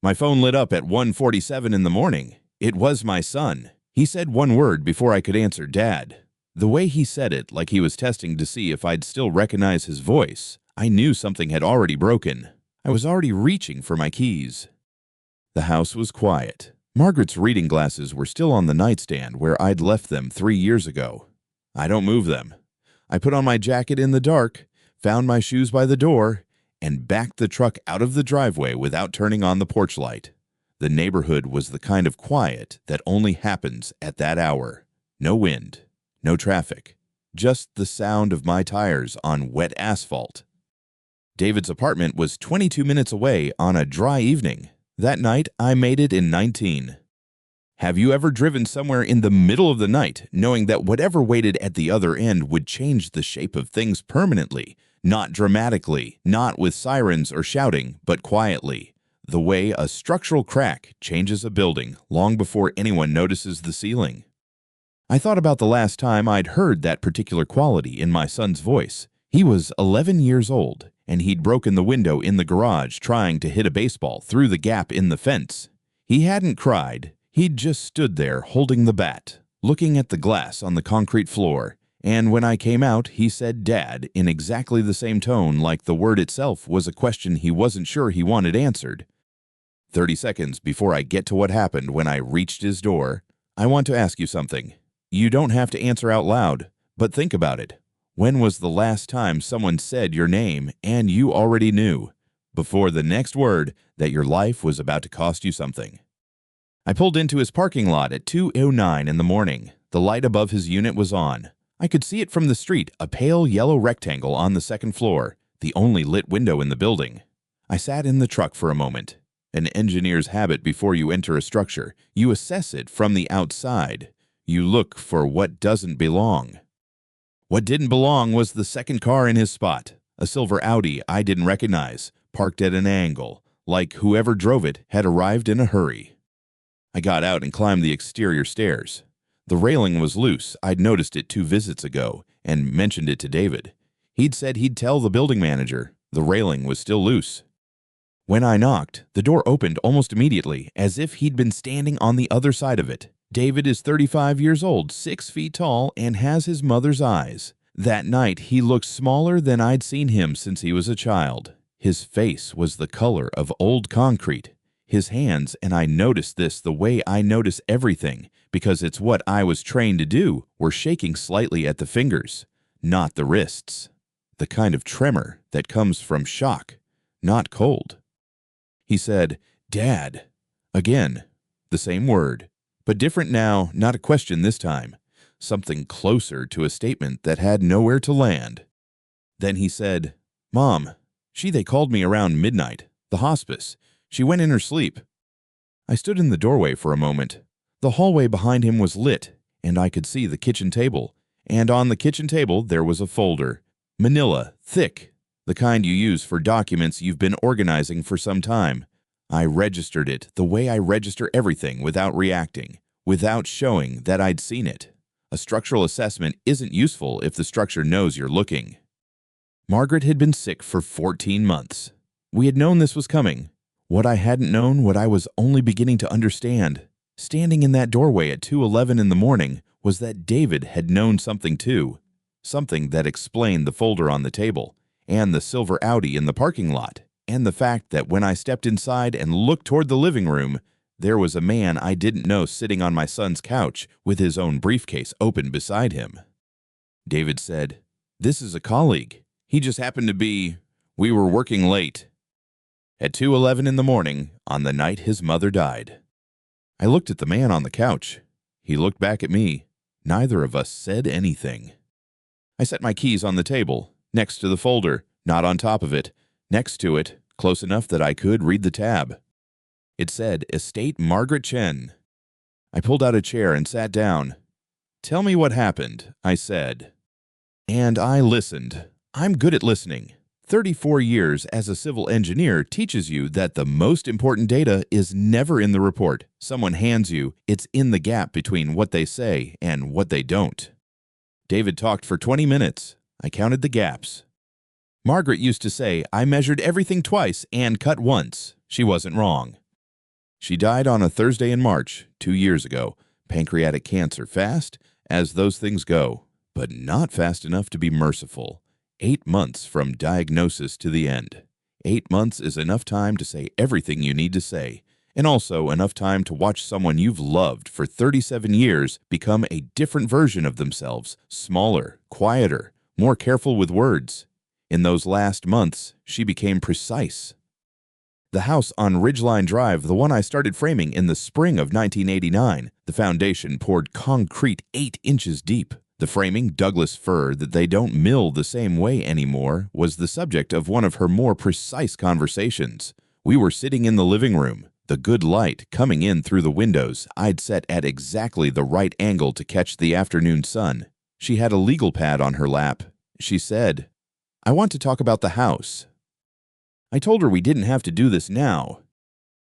My phone lit up at 1:47 in the morning. It was my son. He said one word before I could answer, "Dad." The way he said it, like he was testing to see if I'd still recognize his voice, I knew something had already broken. I was already reaching for my keys. The house was quiet. Margaret's reading glasses were still on the nightstand where I'd left them 3 years ago. I don't move them. I put on my jacket in the dark, found my shoes by the door, and backed the truck out of the driveway without turning on the porch light. The neighborhood was the kind of quiet that only happens at that hour. No wind, no traffic, just the sound of my tires on wet asphalt. David's apartment was 22 minutes away on a dry evening. That night, I made it in 19. Have you ever driven somewhere in the middle of the night, knowing that whatever waited at the other end would change the shape of things permanently? Not dramatically, not with sirens or shouting, but quietly. The way a structural crack changes a building long before anyone notices the ceiling. I thought about the last time I'd heard that particular quality in my son's voice. He was 11 years old, and he'd broken the window in the garage trying to hit a baseball through the gap in the fence. He hadn't cried. He'd just stood there holding the bat, looking at the glass on the concrete floor, and when I came out, he said "Dad" in exactly the same tone, like the word itself was a question he wasn't sure he wanted answered. 30 seconds before I get to what happened when I reached his door, "I want to ask you something. You don't have to answer out loud, but think about it. When was the last time someone said your name and you already knew, before the next word, that your life was about to cost you something?" I pulled into his parking lot at 2:09 in the morning. The light above his unit was on. I could see it from the street, a pale yellow rectangle on the second floor, the only lit window in the building. I sat in the truck for a moment. An engineer's habit before you enter a structure, you assess it from the outside. You look for what doesn't belong. What didn't belong was the second car in his spot, a silver Audi I didn't recognize, parked at an angle, like whoever drove it had arrived in a hurry. I got out and climbed the exterior stairs. The railing was loose. I'd noticed it 2 visits ago and mentioned it to David. He'd said he'd tell the building manager. The railing was still loose. When I knocked, the door opened almost immediately, as if he'd been standing on the other side of it. David is 35 years old, 6 feet tall, and has his mother's eyes. That night, he looked smaller than I'd seen him since he was a child. His face was the color of old concrete. His hands, and I noticed this the way I notice everything, because it's what I was trained to do, were shaking slightly at the fingers, not the wrists. The kind of tremor that comes from shock, not cold. He said, "Dad." Again, the same word, but different now, not a question this time. Something closer to a statement that had nowhere to land. Then he said, "Mom, they called me around midnight. The hospice. She went in her sleep." I stood in the doorway for a moment. The hallway behind him was lit, and I could see the kitchen table. And on the kitchen table there was a folder. Manila, thick, the kind you use for documents you've been organizing for some time. I registered it the way I register everything, without reacting, without showing that I'd seen it. A structural assessment isn't useful if the structure knows you're looking. Margaret had been sick for 14 months. We had known this was coming. What I hadn't known, what I was only beginning to understand, standing in that doorway at 2:11 in the morning, was that David had known something too. Something that explained the folder on the table, and the silver Audi in the parking lot, and the fact that when I stepped inside and looked toward the living room, there was a man I didn't know sitting on my son's couch with his own briefcase open beside him. David said, "This is a colleague. He just happened to be... We were working late." At 2:11 in the morning, on the night his mother died. I looked at the man on the couch. He looked back at me. Neither of us said anything. I set my keys on the table, next to the folder, not on top of it, next to it, close enough that I could read the tab. It said, "Estate Margaret Chen." I pulled out a chair and sat down. "Tell me what happened," I said. And I listened. I'm good at listening. 34 years as a civil engineer teaches you that the most important data is never in the report someone hands you. It's in the gap between what they say and what they don't. David talked for 20 minutes. I counted the gaps. Margaret used to say I measured everything twice and cut once. She wasn't wrong. She died on a Thursday in March, 2 years ago. Pancreatic cancer fast, as those things go, but not fast enough to be merciful. 8 months from diagnosis to the end. 8 months is enough time to say everything you need to say, and also enough time to watch someone you've loved for 37 years become a different version of themselves, smaller, quieter, more careful with words. In those last months, she became precise. The house on Ridgeline Drive, the one I started framing in the spring of 1989, the foundation poured concrete 8 inches deep. The framing, Douglas fir that they don't mill the same way anymore, was the subject of one of her more precise conversations. We were sitting in the living room, the good light coming in through the windows I'd set at exactly the right angle to catch the afternoon sun. She had a legal pad on her lap. She said, "I want to talk about the house." I told her we didn't have to do this now.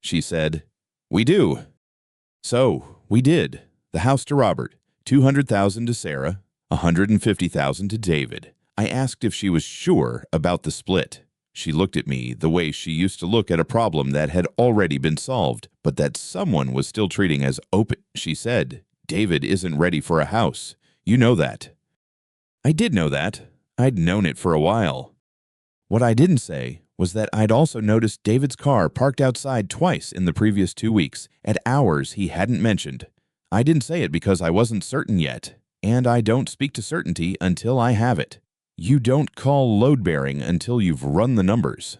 She said, "We do." So, we did. The house to Robert, $200,000 to Sarah, $150,000 to David. I asked if she was sure about the split. She looked at me the way she used to look at a problem that had already been solved, but that someone was still treating as open. She said, "David isn't ready for a house. You know that." I did know that. I'd known it for a while. What I didn't say was that I'd also noticed David's car parked outside twice in the previous 2 weeks, at hours he hadn't mentioned. I didn't say it because I wasn't certain yet, and I don't speak to certainty until I have it. You don't call load-bearing until you've run the numbers.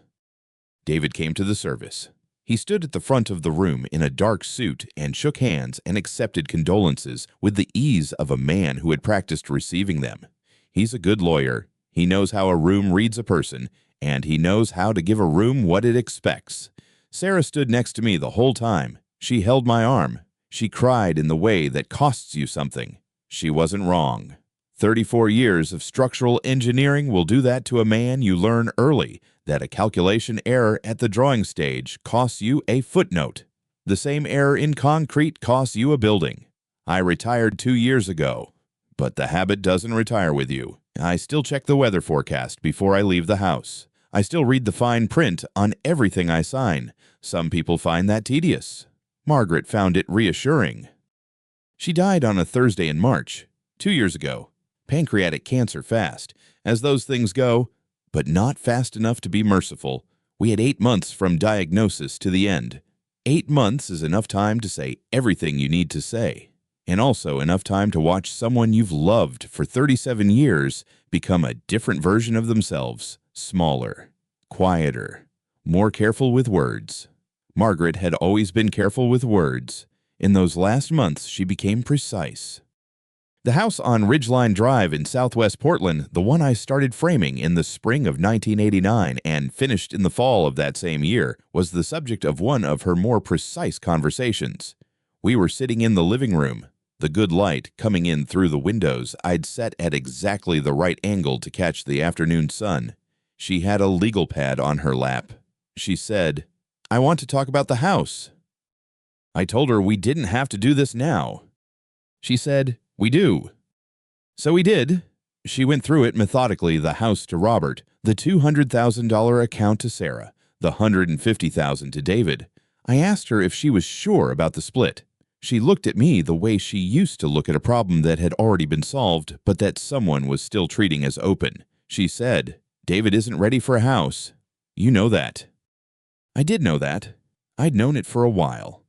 David came to the service. He stood at the front of the room in a dark suit and shook hands and accepted condolences with the ease of a man who had practiced receiving them. He's a good lawyer. He knows how a room reads a person, and he knows how to give a room what it expects. Sarah stood next to me the whole time. She held my arm. She cried in the way that costs you something. She wasn't wrong. 34 years of structural engineering will do that to a man. You learn early that a calculation error at the drawing stage costs you a footnote. The same error in concrete costs you a building. I retired 2 years ago, but the habit doesn't retire with you. I still check the weather forecast before I leave the house. I still read the fine print on everything I sign. Some people find that tedious. Margaret found it reassuring. She died on a Thursday in March, 2 years ago. Pancreatic cancer fast, as those things go, but not fast enough to be merciful. We had 8 months from diagnosis to the end. 8 months is enough time to say everything you need to say, and also enough time to watch someone you've loved for 37 years become a different version of themselves, smaller, quieter, more careful with words. Margaret had always been careful with words. In those last months, she became precise. The house on Ridgeline Drive in southwest Portland, the one I started framing in the spring of 1989 and finished in the fall of that same year, was the subject of one of her more precise conversations. We were sitting in the living room, the good light coming in through the windows I'd set at exactly the right angle to catch the afternoon sun. She had a legal pad on her lap. She said, "I want to talk about the house." I told her we didn't have to do this now. She said, "We do." So we did. She went through it methodically, the house to Robert, the $200,000 account to Sarah, the $150,000 to David. I asked her if she was sure about the split. She looked at me the way she used to look at a problem that had already been solved, but that someone was still treating as open. She said, "David isn't ready for a house. You know that." I did know that. I'd known it for a while.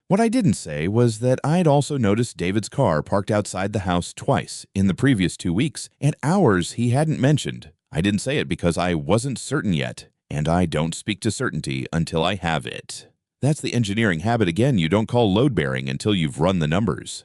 What I didn't say was that I'd also noticed David's car parked outside the house twice in the previous 2 weeks, at hours he hadn't mentioned. I didn't say it because I wasn't certain yet, and I don't speak to certainty until I have it. That's the engineering habit again. You don't call load-bearing until you've run the numbers.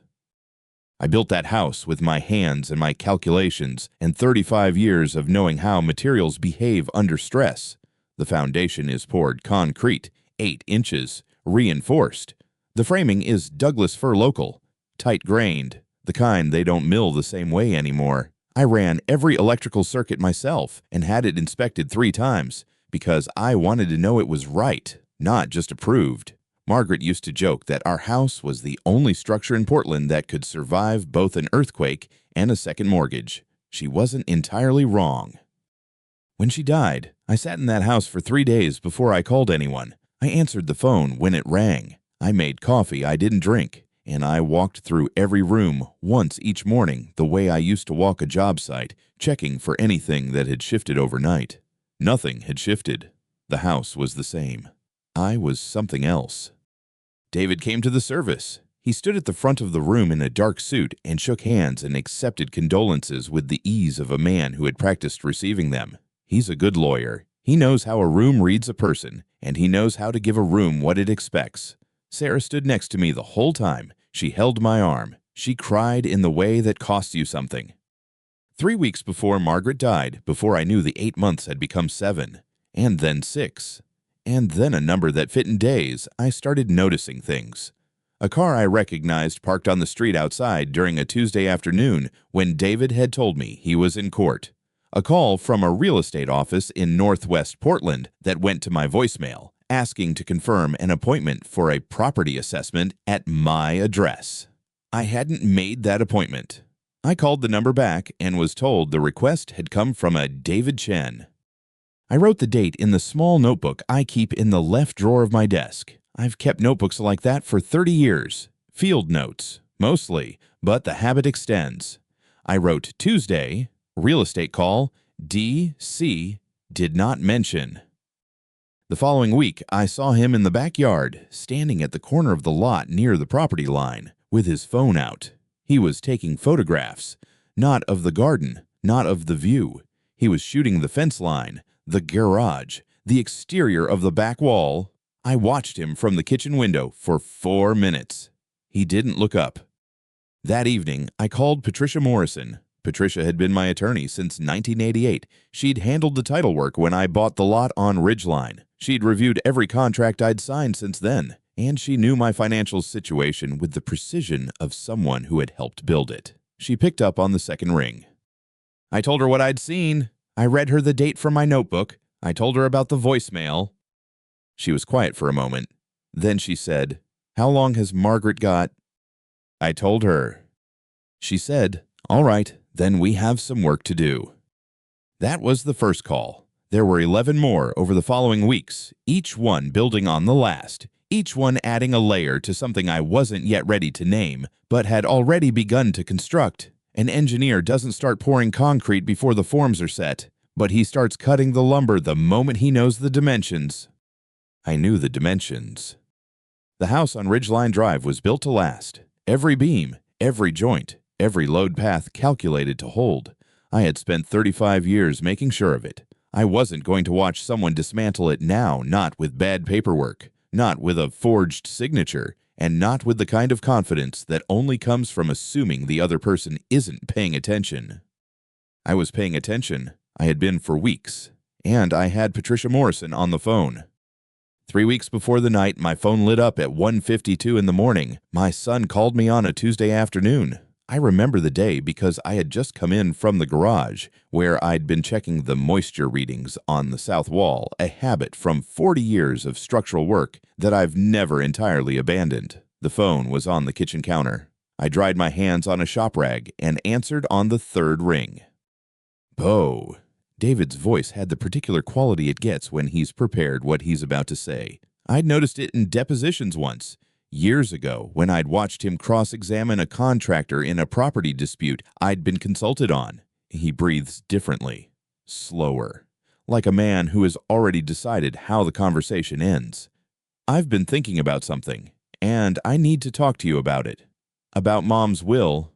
I built that house with my hands and my calculations and 35 years of knowing how materials behave under stress. The foundation is poured concrete, 8 inches, reinforced. The framing is Douglas fir local, tight-grained, the kind they don't mill the same way anymore. I ran every electrical circuit myself and had it inspected 3 times because I wanted to know it was right, not just approved. Margaret used to joke that our house was the only structure in Portland that could survive both an earthquake and a second mortgage. She wasn't entirely wrong. When she died, I sat in that house for 3 days before I called anyone. I answered the phone when it rang. I made coffee I didn't drink, and I walked through every room once each morning the way I used to walk a job site, checking for anything that had shifted overnight. Nothing had shifted. The house was the same. I was something else. David came to the service. He stood at the front of the room in a dark suit and shook hands and accepted condolences with the ease of a man who had practiced receiving them. He's a good lawyer. He knows how a room reads a person, and he knows how to give a room what it expects. Sarah stood next to me the whole time. She held my arm. She cried in the way that costs you something. 3 weeks before Margaret died, before I knew the 8 months had become 7, and then 6, and then a number that fit in days, I started noticing things. A car I recognized parked on the street outside during a Tuesday afternoon when David had told me he was in court. A call from a real estate office in Northwest Portland that went to my voicemail, asking to confirm an appointment for a property assessment at my address. I hadn't made that appointment. I called the number back and was told the request had come from a David Chen. I wrote the date in the small notebook I keep in the left drawer of my desk. I've kept notebooks like that for 30 years. Field notes, mostly, but the habit extends. I wrote Tuesday, real estate call, D.C., did not mention. The following week, I saw him in the backyard, standing at the corner of the lot near the property line, with his phone out. He was taking photographs, not of the garden, not of the view. He was shooting the fence line, the garage, the exterior of the back wall. I watched him from the kitchen window for 4 minutes. He didn't look up. That evening, I called Patricia Morrison. Patricia had been my attorney since 1988. She'd handled the title work when I bought the lot on Ridgeline. She'd reviewed every contract I'd signed since then, and she knew my financial situation with the precision of someone who had helped build it. She picked up on the second ring. I told her what I'd seen. I read her the date from my notebook. I told her about the voicemail. She was quiet for a moment. Then she said, "How long has Margaret got?" I told her. She said, "All right, then we have some work to do." That was the first call. There were 11 more over the following weeks, each one building on the last, each one adding a layer to something I wasn't yet ready to name, but had already begun to construct. An engineer doesn't start pouring concrete before the forms are set, but he starts cutting the lumber the moment he knows the dimensions. I knew the dimensions. The house on Ridgeline Drive was built to last. Every beam, every joint, every load path calculated to hold. I had spent 35 years making sure of it. I wasn't going to watch someone dismantle it now, not with bad paperwork, not with a forged signature, and not with the kind of confidence that only comes from assuming the other person isn't paying attention. I was paying attention. I had been for weeks, and I had Patricia Morrison on the phone. 3 weeks before the night my phone lit up at 1:52 in the morning, my son called me on a Tuesday afternoon. I remember the day because I had just come in from the garage, where I'd been checking the moisture readings on the south wall, a habit from 40 years of structural work that I've never entirely abandoned. The phone was on the kitchen counter. I dried my hands on a shop rag and answered on the third ring. "Bo." David's voice had the particular quality it gets when he's prepared what he's about to say. I'd noticed it in depositions once, years ago, when I'd watched him cross-examine a contractor in a property dispute I'd been consulted on. He breathes differently, slower, like a man who has already decided how the conversation ends. "I've been thinking about something, and I need to talk to you about it. About Mom's will."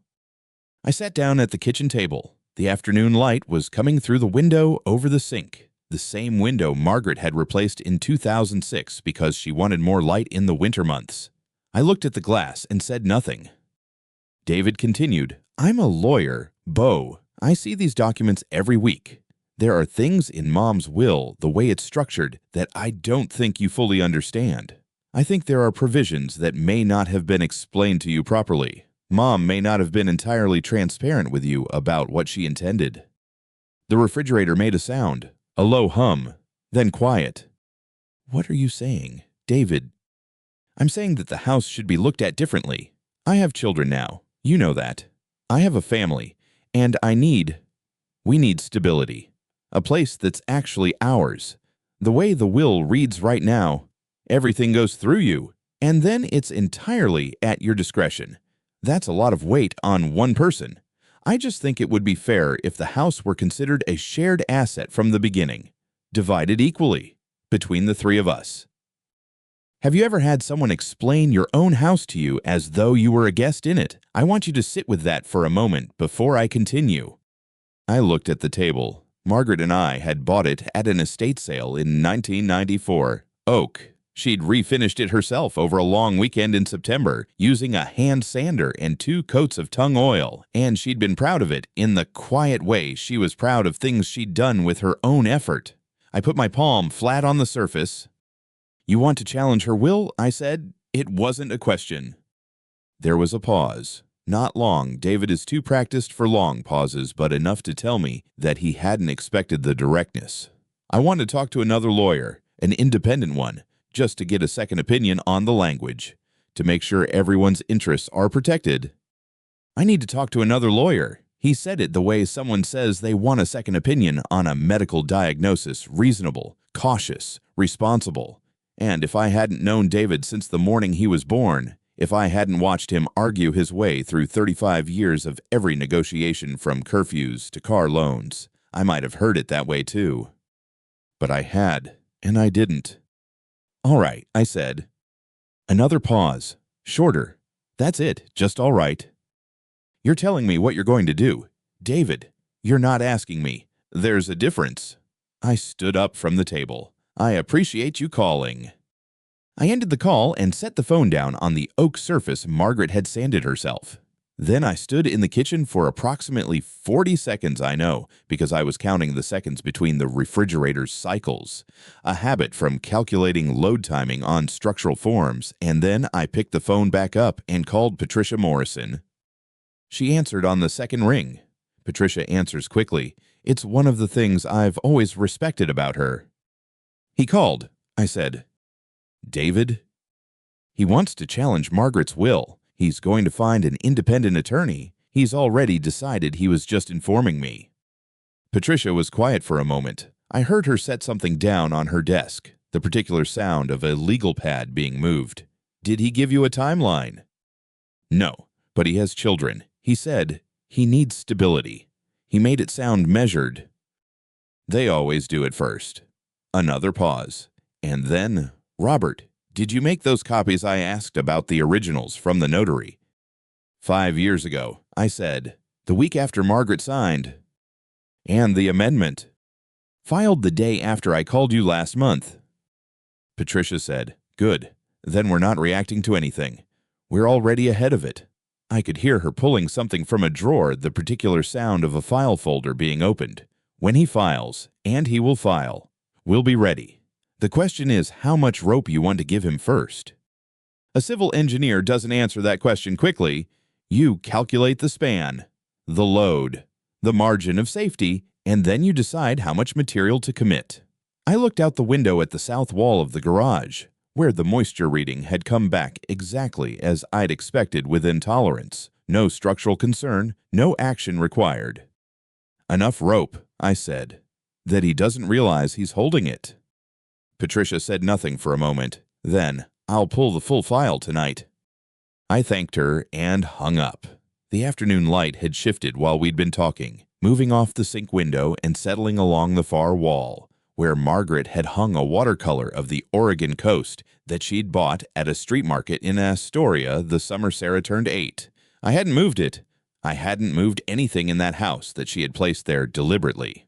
I sat down at the kitchen table. The afternoon light was coming through the window over the sink, the same window Margaret had replaced in 2006 because she wanted more light in the winter months. I looked at the glass and said nothing. David continued, "I'm a lawyer, Bo. I see these documents every week. There are things in Mom's will, the way it's structured, that I don't think you fully understand. I think there are provisions that may not have been explained to you properly. Mom may not have been entirely transparent with you about what she intended." The refrigerator made a sound, a low hum, then quiet. "What are you saying, David?" "I'm saying that the house should be looked at differently. I have children now. You know that. I have a family, and we need stability. A place that's actually ours. The way the will reads right now, everything goes through you. And then it's entirely at your discretion. That's a lot of weight on one person. I just think it would be fair if the house were considered a shared asset from the beginning, divided equally between the three of us. Have you ever had someone explain your own house to you as though you were a guest in it? I want you to sit with that for a moment before I continue. I looked at the table. Margaret and I had bought it at an estate sale in 1994. Oak. She'd refinished it herself over a long weekend in September using a hand sander and 2 coats of tung oil, and she'd been proud of it in the quiet way she was proud of things she'd done with her own effort. I put my palm flat on the surface. "You want to challenge her will?" I said. It wasn't a question. There was a pause. Not long. David is too practiced for long pauses, but enough to tell me that he hadn't expected the directness. "I want to talk to another lawyer, an independent one, just to get a second opinion on the language, to make sure everyone's interests are protected." "I need to talk to another lawyer." He said it the way someone says they want a second opinion on a medical diagnosis, reasonable, cautious, responsible. And if I hadn't known David since the morning he was born, if I hadn't watched him argue his way through 35 years of every negotiation from curfews to car loans, I might have heard it that way too. But I had, and I didn't. "All right," I said. Another pause. Shorter. "That's it, just all right." "You're telling me what you're going to do." "David, you're not asking me. There's a difference." I stood up from the table. "I appreciate you calling." I ended the call and set the phone down on the oak surface Margaret had sanded herself. Then I stood in the kitchen for approximately 40 seconds, I know, because I was counting the seconds between the refrigerator's cycles, a habit from calculating load timing on structural forms, and then I picked the phone back up and called Patricia Morrison. She answered on the second ring. Patricia answers quickly. It's one of the things I've always respected about her. "He called," I said. "David?" "He wants to challenge Margaret's will. He's going to find an independent attorney. He's already decided he was just informing me." Patricia was quiet for a moment. I heard her set something down on her desk, the particular sound of a legal pad being moved. "Did he give you a timeline?" "No, but he has children. He said he needs stability." He made it sound measured. "They always do at first." Another pause. And then, "Robert, did you make those copies I asked about the originals from the notary?" 5 years ago, I said, the week after Margaret signed. "And the amendment?" "Filed the day after I called you last month." Patricia said, "Good. Then we're not reacting to anything. We're already ahead of it." I could hear her pulling something from a drawer, the particular sound of a file folder being opened. "When he files, and he will file, we'll be ready. The question is how much rope you want to give him first." A civil engineer doesn't answer that question quickly. You calculate the span, the load, the margin of safety, and then you decide how much material to commit. I looked out the window at the south wall of the garage, where the moisture reading had come back exactly as I'd expected within tolerance. No structural concern, no action required. "Enough rope," I said, "that he doesn't realize he's holding it." Patricia said nothing for a moment. Then, "I'll pull the full file tonight." I thanked her and hung up. The afternoon light had shifted while we'd been talking, moving off the sink window and settling along the far wall, where Margaret had hung a watercolor of the Oregon coast that she'd bought at a street market in Astoria the summer Sarah turned 8. I hadn't moved it. I hadn't moved anything in that house that she had placed there deliberately.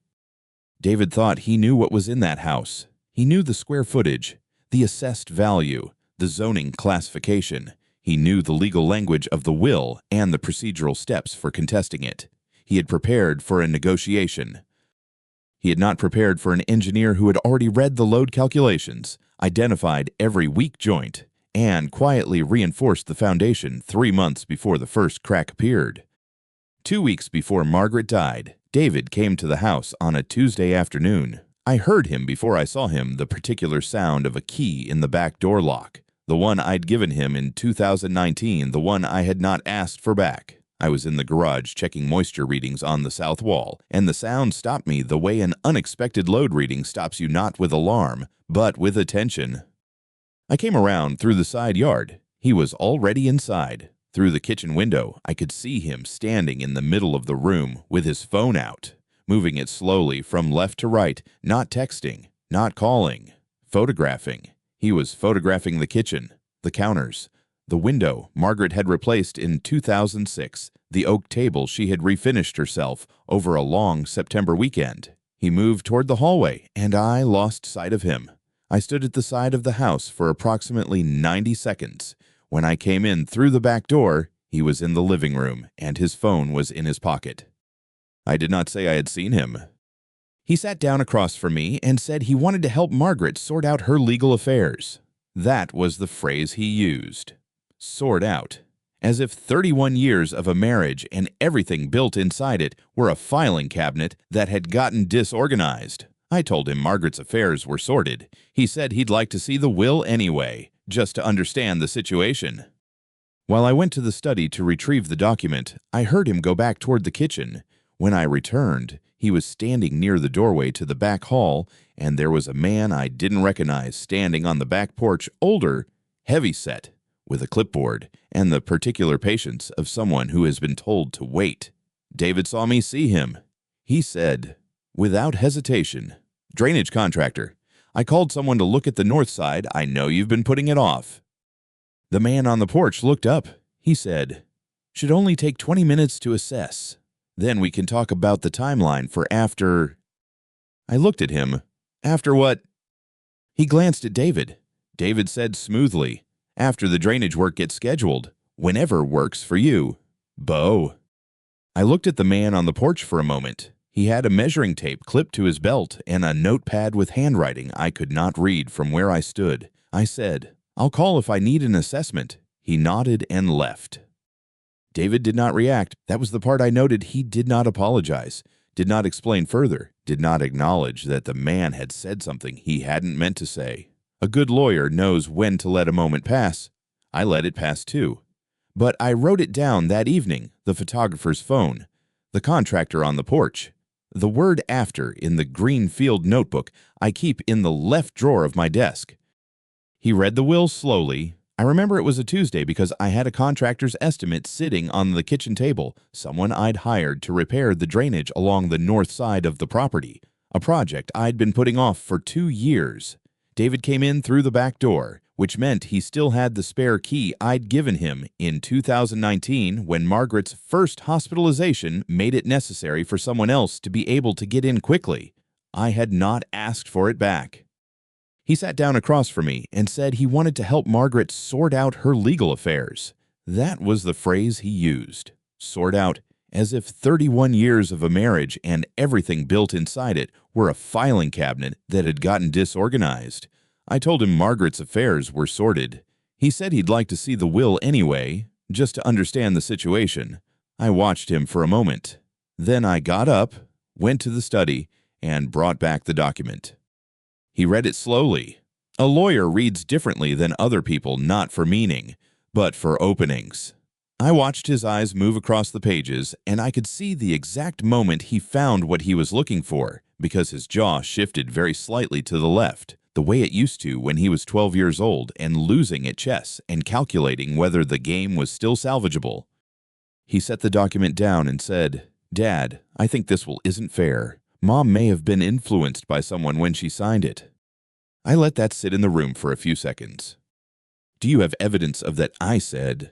David thought he knew what was in that house. He knew the square footage, the assessed value, the zoning classification. He knew the legal language of the will and the procedural steps for contesting it. He had prepared for a negotiation. He had not prepared for an engineer who had already read the load calculations, identified every weak joint, and quietly reinforced the foundation 3 months before the first crack appeared. 2 weeks before Margaret died, David came to the house on a Tuesday afternoon. I heard him before I saw him, the particular sound of a key in the back door lock, the one I'd given him in 2019, the one I had not asked for back. I was in the garage checking moisture readings on the south wall, and the sound stopped me the way an unexpected load reading stops you, not with alarm, but with attention. I came around through the side yard. He was already inside. Through the kitchen window, I could see him standing in the middle of the room with his phone out, moving it slowly from left to right, not texting, not calling, photographing. He was photographing the kitchen, the counters, the window Margaret had replaced in 2006, the oak table she had refinished herself over a long September weekend. He moved toward the hallway, and I lost sight of him. I stood at the side of the house for approximately 90 seconds. When I came in through the back door, he was in the living room, and his phone was in his pocket. I did not say I had seen him. He sat down across from me and said he wanted to help Margaret sort out her legal affairs. That was the phrase he used. Sort out. As if 31 years of a marriage and everything built inside it were a filing cabinet that had gotten disorganized. I told him Margaret's affairs were sorted. He said he'd like to see the will anyway, just to understand the situation. While I went to the study to retrieve the document, I heard him go back toward the kitchen. When I returned, he was standing near the doorway to the back hall, and there was a man I didn't recognize standing on the back porch, older, heavy-set, with a clipboard and the particular patience of someone who has been told to wait. David saw me see him. He said, without hesitation, "Drainage contractor. I called someone to look at the north side. I know you've been putting it off." The man on the porch looked up. He said, "Should only take 20 minutes to assess. Then we can talk about the timeline for after." I looked at him. "After what?" He glanced at David. David said smoothly, "After the drainage work gets scheduled. Whenever works for you. Bo." I looked at the man on the porch for a moment. He had a measuring tape clipped to his belt and a notepad with handwriting I could not read from where I stood. I said, "I'll call if I need an assessment." He nodded and left. David did not react. That was the part I noted. He did not apologize, did not explain further, did not acknowledge that the man had said something he hadn't meant to say. A good lawyer knows when to let a moment pass. I let it pass too. But I wrote it down that evening, the photographer's phone, the contractor on the porch, the word after in the green field notebook I keep in the left drawer of my desk. He read the will slowly. I remember it was a Tuesday because I had a contractor's estimate sitting on the kitchen table, someone I'd hired to repair the drainage along the north side of the property, a project I'd been putting off for 2 years. David came in through the back door, which meant he still had the spare key I'd given him in 2019 when Margaret's first hospitalization made it necessary for someone else to be able to get in quickly. I had not asked for it back. He sat down across from me and said he wanted to help Margaret sort out her legal affairs. That was the phrase he used. Sort out, as if 31 years of a marriage and everything built inside it were a filing cabinet that had gotten disorganized. I told him Margaret's affairs were sorted. He said he'd like to see the will anyway, just to understand the situation. I watched him for a moment. Then I got up, went to the study, and brought back the document. He read it slowly. A lawyer reads differently than other people, not for meaning, but for openings. I watched his eyes move across the pages, and I could see the exact moment he found what he was looking for, because his jaw shifted very slightly to the left, the way it used to when he was 12 years old and losing at chess and calculating whether the game was still salvageable. He set the document down and said, "Dad, I think this will isn't fair. Mom may have been influenced by someone when she signed it." I let that sit in the room for a few seconds. "Do you have evidence of that?" I said.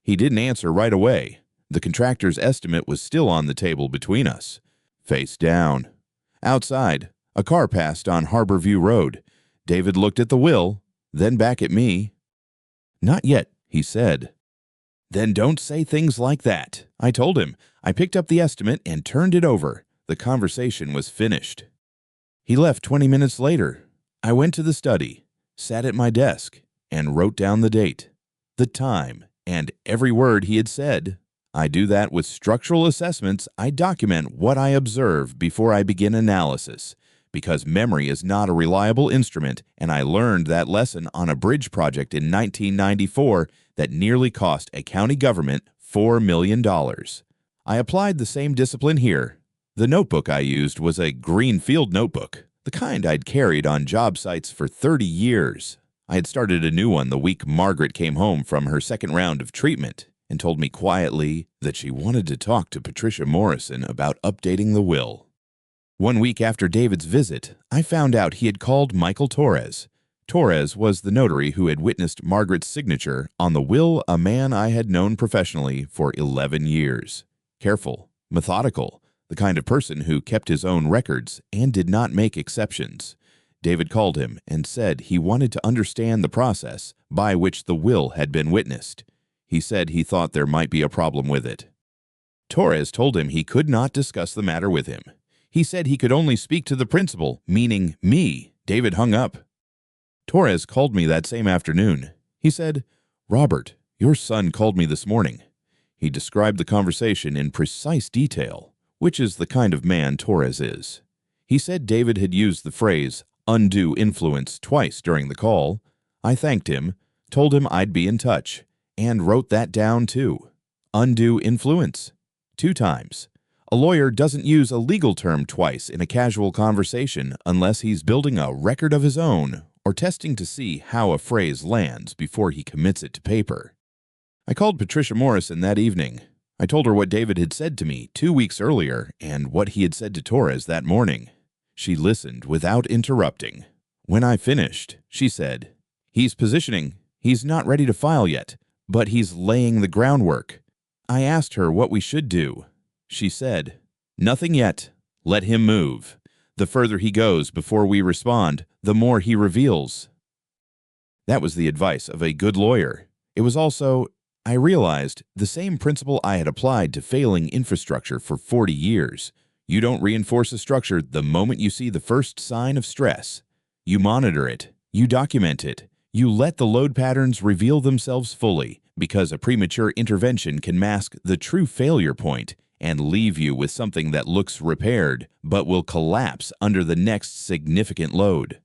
He didn't answer right away. The contractor's estimate was still on the table between us. Face down. Outside, a car passed on Harborview Road. David looked at the will, then back at me. "Not yet," he said. "Then don't say things like that," I told him. I picked up the estimate and turned it over. The conversation was finished. He left 20 minutes later. I went to the study, sat at my desk, and wrote down the date, the time, and every word he had said. I do that with structural assessments. I document what I observe before I begin analysis, because memory is not a reliable instrument, and I learned that lesson on a bridge project in 1994 that nearly cost a county government $4 million. I applied the same discipline here. The notebook I used was a green field notebook, the kind I'd carried on job sites for 30 years. I had started a new one the week Margaret came home from her second round of treatment and told me quietly that she wanted to talk to Patricia Morrison about updating the will. 1 week after David's visit, I found out he had called Michael Torres. Torres was the notary who had witnessed Margaret's signature on the will, a man I had known professionally for 11 years. Careful, methodical, the kind of person who kept his own records and did not make exceptions. David called him and said he wanted to understand the process by which the will had been witnessed. He said he thought there might be a problem with it. Torres told him he could not discuss the matter with him. He said he could only speak to the principal, meaning me. David hung up. Torres called me that same afternoon. He said, "Robert, your son called me this morning." He described the conversation in precise detail, which is the kind of man Torres is. He said David had used the phrase undue influence twice during the call. I thanked him, told him I'd be in touch, and wrote that down too. Undue influence. 2 times. A lawyer doesn't use a legal term twice in a casual conversation unless he's building a record of his own or testing to see how a phrase lands before he commits it to paper. I called Patricia Morrison that evening. I told her what David had said to me 2 weeks earlier and what he had said to Torres that morning. She listened without interrupting. When I finished, she said, "He's positioning. He's not ready to file yet, but he's laying the groundwork." I asked her what we should do. She said, "Nothing yet. Let him move. The further he goes before we respond, the more he reveals." That was the advice of a good lawyer. It was also, I realized, the same principle I had applied to failing infrastructure for 40 years. You don't reinforce a structure the moment you see the first sign of stress. You monitor it. You document it. You let the load patterns reveal themselves fully, because a premature intervention can mask the true failure point and leave you with something that looks repaired but will collapse under the next significant load.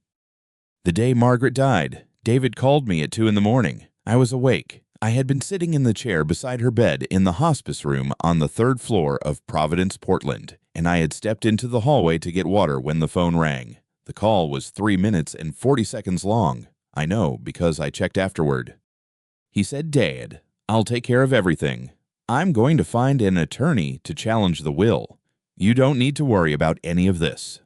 The day Margaret died, David called me at 2 a.m. I was awake. I had been sitting in the chair beside her bed in the hospice room on the 3rd floor of Providence, Portland, and I had stepped into the hallway to get water when the phone rang. The call was 3 minutes and 40 seconds long. I know because I checked afterward. He said, "Dad, I'll take care of everything. I'm going to find an attorney to challenge the will. You don't need to worry about any of this."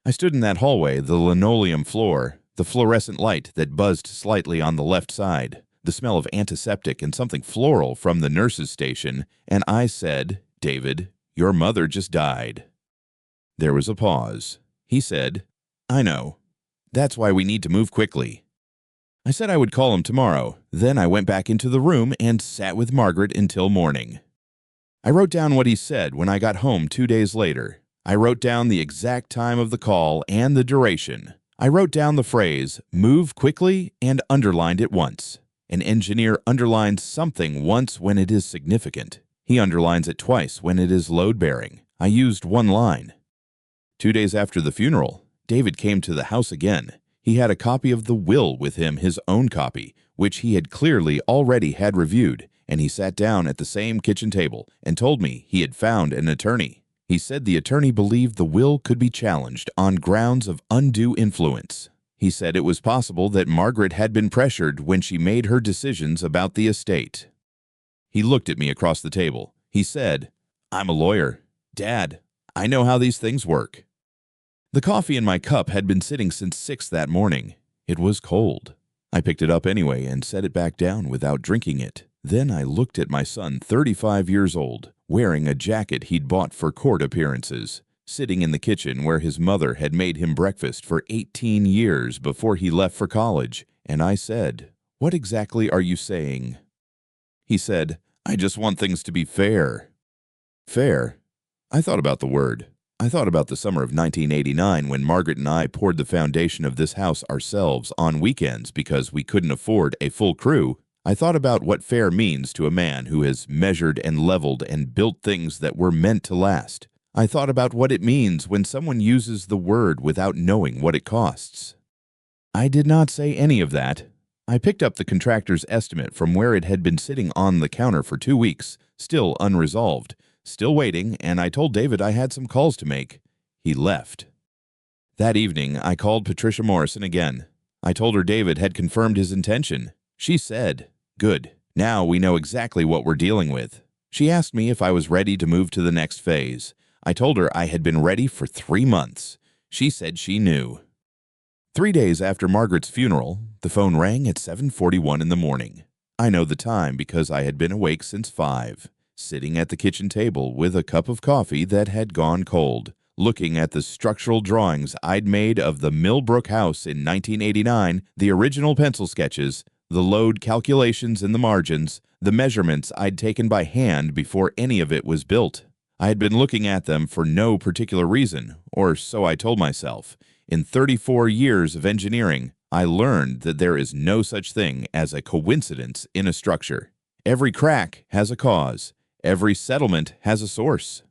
I stood in that hallway, the linoleum floor, the fluorescent light that buzzed slightly on the left side, the smell of antiseptic and something floral from the nurse's station, and I said, "David, your mother just died." There was a pause. He said, "I know. That's why we need to move quickly." I said I would call him tomorrow. Then I went back into the room and sat with Margaret until morning. I wrote down what he said when I got home 2 days later. I wrote down the exact time of the call and the duration. I wrote down the phrase, "move quickly," and underlined it once. An engineer underlines something once when it is significant. He underlines it twice when it is load-bearing. I used 1 line. 2 days after the funeral, David came to the house again. He had a copy of the will with him, his own copy, which he had clearly already had reviewed, and he sat down at the same kitchen table and told me he had found an attorney. He said the attorney believed the will could be challenged on grounds of undue influence. He said it was possible that Margaret had been pressured when she made her decisions about the estate. He looked at me across the table. He said, "I'm a lawyer. Dad, I know how these things work." The coffee in my cup had been sitting since 6 that morning. It was cold. I picked it up anyway and set it back down without drinking it. Then I looked at my son, 35 years old, wearing a jacket he'd bought for court appearances, sitting in the kitchen where his mother had made him breakfast for 18 years before he left for college, and I said, "What exactly are you saying?" He said, "I just want things to be fair." Fair? I thought about the word. I thought about the summer of 1989 when Margaret and I poured the foundation of this house ourselves on weekends because we couldn't afford a full crew. I thought about what fair means to a man who has measured and leveled and built things that were meant to last. I thought about what it means when someone uses the word without knowing what it costs. I did not say any of that. I picked up the contractor's estimate from where it had been sitting on the counter for 2 weeks, still unresolved. Still waiting, and I told David I had some calls to make. He left. That evening, I called Patricia Morrison again. I told her David had confirmed his intention. She said, "Good. Now we know exactly what we're dealing with." She asked me if I was ready to move to the next phase. I told her I had been ready for 3 months. She said she knew. 3 days after Margaret's funeral, the phone rang at 7:41 in the morning. I know the time because I had been awake since 5, sitting at the kitchen table with a cup of coffee that had gone cold, looking at the structural drawings I'd made of the Millbrook house in 1989, the original pencil sketches, the load calculations in the margins, the measurements I'd taken by hand before any of it was built. I had been looking at them for no particular reason, or so I told myself. In 34 years of engineering, I learned that there is no such thing as a coincidence in a structure. Every crack has a cause. Every settlement has a source.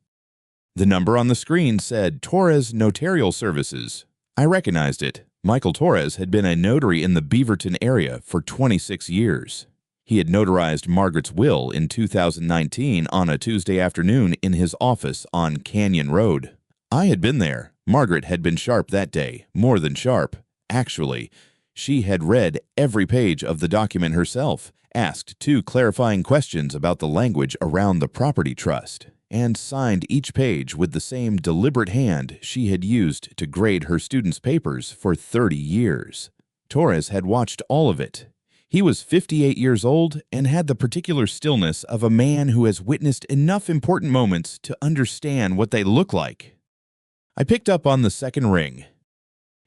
The number on the screen said Torres Notarial Services. I recognized it. Michael Torres had been a notary in the Beaverton area for 26 years. He had notarized Margaret's will in 2019 on a Tuesday afternoon in his office on Canyon Road. I had been there. Margaret had been sharp that day, more than sharp. Actually, she had read every page of the document herself, asked 2 clarifying questions about the language around the property trust, and signed each page with the same deliberate hand she had used to grade her students' papers for 30 years. Torres had watched all of it. He was 58 years old and had the particular stillness of a man who has witnessed enough important moments to understand what they look like. I picked up on the second ring.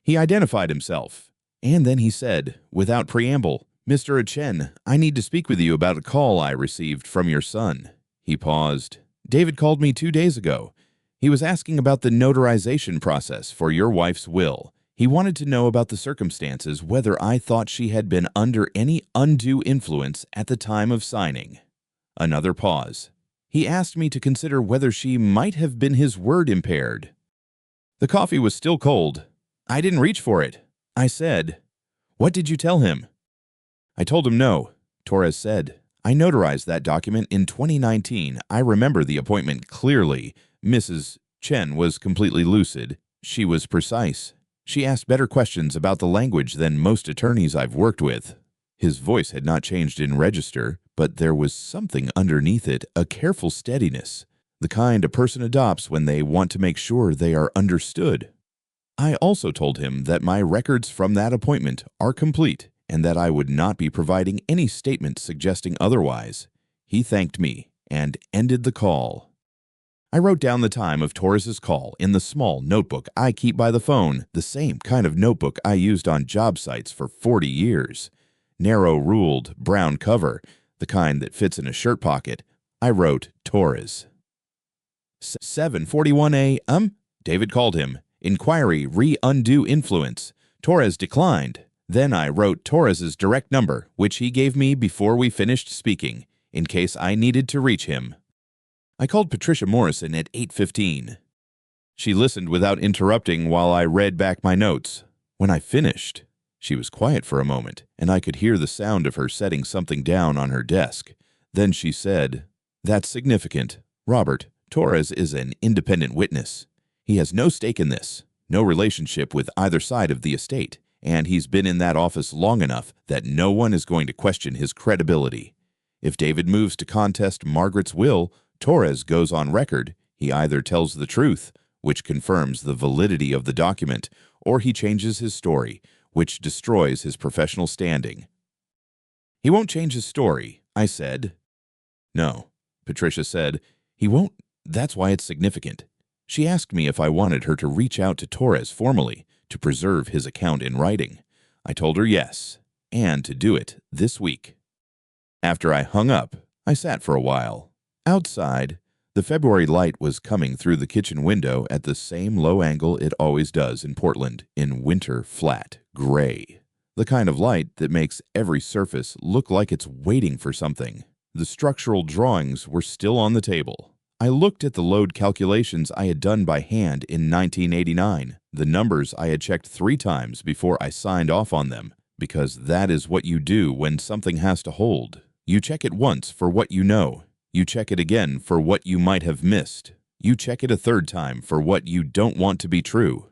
He identified himself, and then he said, without preamble, "Mr. Achen, I need to speak with you about a call I received from your son." He paused. "David called me 2 days ago. He was asking about the notarization process for your wife's will. He wanted to know about the circumstances, whether I thought she had been under any undue influence at the time of signing." Another pause. He asked me to consider whether she might have been his word impaired. The coffee was still cold. I didn't reach for it. I said, "What did you tell him?" I told him no. Torres said, "I notarized that document in 2019. I remember the appointment clearly. Mrs. Chen was completely lucid. She was precise. She asked better questions about the language than most attorneys I've worked with." His voice had not changed in register, but there was something underneath it, a careful steadiness, the kind a person adopts when they want to make sure they are understood. I also told him that my records from that appointment are complete and that I would not be providing any statement suggesting otherwise. He thanked me and ended the call. I wrote down the time of Torres's call in the small notebook I keep by the phone, the same kind of notebook I used on job sites for 40 years. Narrow-ruled, brown cover, the kind that fits in a shirt pocket. I wrote Torres. 7:41 a.m. David called him. Inquiry undue influence. Torres declined. Then I wrote Torres's direct number, which he gave me before we finished speaking, in case I needed to reach him. I called Patricia Morrison at 8:15. She listened without interrupting while I read back my notes. When I finished, she was quiet for a moment, and I could hear the sound of her setting something down on her desk. Then she said, "That's significant. Robert, Torres is an independent witness. He has no stake in this, no relationship with either side of the estate, and he's been in that office long enough that no one is going to question his credibility. If David moves to contest Margaret's will, Torres goes on record. He either tells the truth, which confirms the validity of the document, or he changes his story, which destroys his professional standing." "He won't change his story," I said. "No," Patricia said. "He won't. That's why it's significant." She asked me if I wanted her to reach out to Torres formally to preserve his account in writing. I told her yes, and to do it this week. After I hung up, I sat for a while. Outside, the February light was coming through the kitchen window at the same low angle it always does in Portland, in winter flat gray. The kind of light that makes every surface look like it's waiting for something. The structural drawings were still on the table. I looked at the load calculations I had done by hand in 1989, the numbers I had checked 3 times before I signed off on them, because that is what you do when something has to hold. You check it once for what you know. You check it again for what you might have missed. You check it a 3rd time for what you don't want to be true.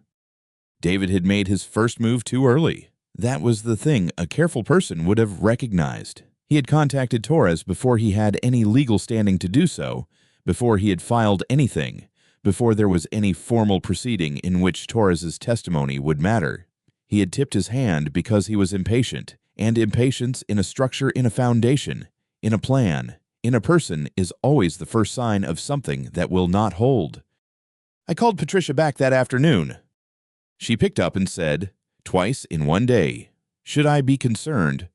David had made his first move too early. That was the thing a careful person would have recognized. He had contacted Torres before he had any legal standing to do so, before he had filed anything, before there was any formal proceeding in which Torres's testimony would matter. He had tipped his hand because he was impatient, and impatience in a structure, in a foundation, in a plan, in a person is always the first sign of something that will not hold. I called Patricia back that afternoon. She picked up and said, twice in one day, "Should I be concerned?"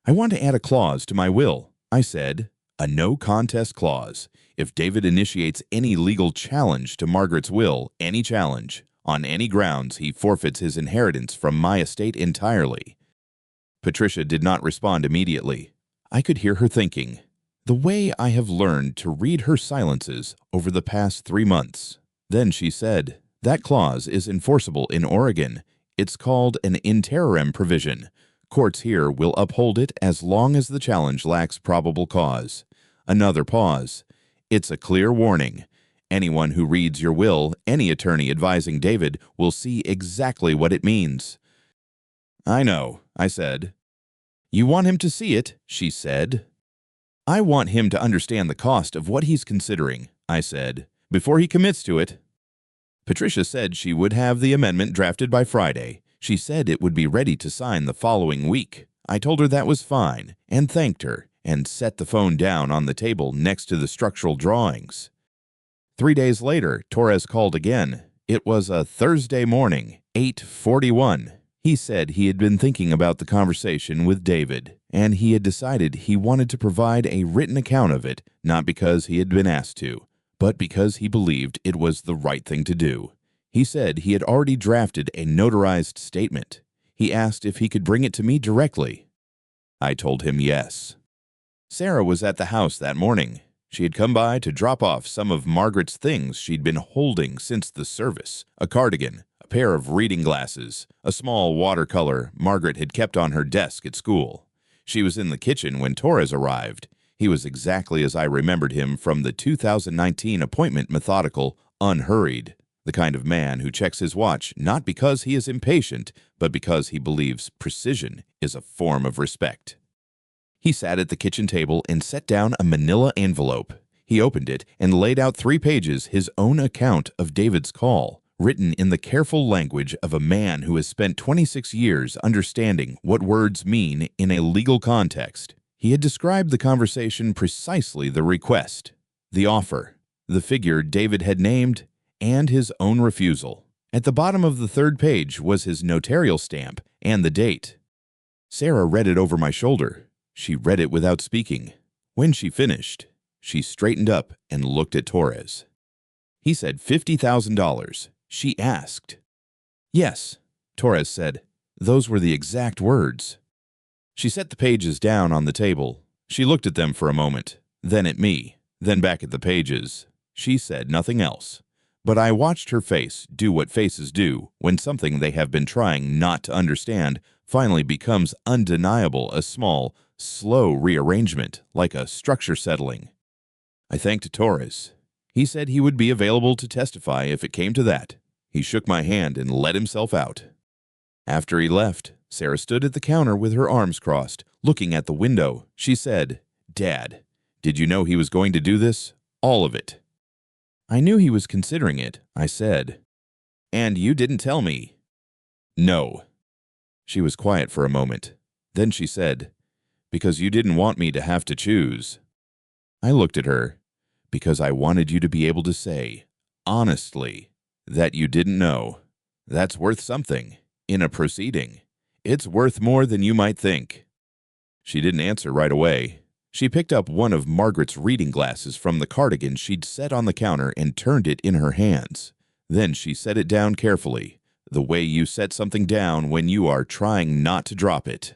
"I want to add a clause to my will," I said, "a no contest clause. If David initiates any legal challenge to Margaret's will, any challenge, on any grounds, he forfeits his inheritance from my estate entirely." Patricia did not respond immediately. I could hear her thinking. The way I have learned to read her silences over the past 3 months. Then she said, "That clause is enforceable in Oregon. It's called an interim provision. Courts here will uphold it as long as the challenge lacks probable cause." Another pause. "It's a clear warning. Anyone who reads your will, any attorney advising David, will see exactly what it means." "I know," I said. "You want him to see it," she said. "I want him to understand the cost of what he's considering," I said, "before he commits to it." Patricia said she would have the amendment drafted by Friday. She said it would be ready to sign the following week. I told her that was fine, and thanked her, and set the phone down on the table next to the structural drawings. 3 days later, Torres called again. It was a Thursday morning, 8:41. He said he had been thinking about the conversation with David, and he had decided he wanted to provide a written account of it, not because he had been asked to, but because he believed it was the right thing to do. He said he had already drafted a notarized statement. He asked if he could bring it to me directly. I told him yes. Sarah was at the house that morning. She had come by to drop off some of Margaret's things she'd been holding since the service: a cardigan, a pair of reading glasses, a small watercolor Margaret had kept on her desk at school. She was in the kitchen when Torres arrived. He was exactly as I remembered him from the 2019 appointment: methodical, unhurried, the kind of man who checks his watch not because he is impatient, but because he believes precision is a form of respect. He sat at the kitchen table and set down a manila envelope. He opened it and laid out 3 pages his own account of David's call, written in the careful language of a man who has spent 26 years understanding what words mean in a legal context. He had described the conversation precisely: the request, the offer, the figure David had named, and his own refusal. At the bottom of the 3rd page was his notarial stamp and the date. Sarah read it over my shoulder. She read it without speaking. When she finished, she straightened up and looked at Torres. He said $50,000. She asked. "Yes," Torres said. Those were the exact words. She set the pages down on the table. She looked at them for a moment, then at me, then back at the pages. She said nothing else. But I watched her face do what faces do when something they have been trying not to understand finally becomes undeniable: a small, slow rearrangement, like a structure settling. I thanked Torres. He said he would be available to testify if it came to that. He shook my hand and let himself out. After he left, Sarah stood at the counter with her arms crossed, looking at the window. She said, "Dad, did you know he was going to do this? All of it." "I knew he was considering it," I said. "And you didn't tell me." "No." She was quiet for a moment. Then she said, "Because you didn't want me to have to choose." I looked at her. "Because I wanted you to be able to say, honestly, that you didn't know. That's worth something. In a proceeding, it's worth more than you might think." She didn't answer right away. She picked up one of Margaret's reading glasses from the cardigan she'd set on the counter and turned it in her hands. Then she set it down carefully, the way you set something down when you are trying not to drop it.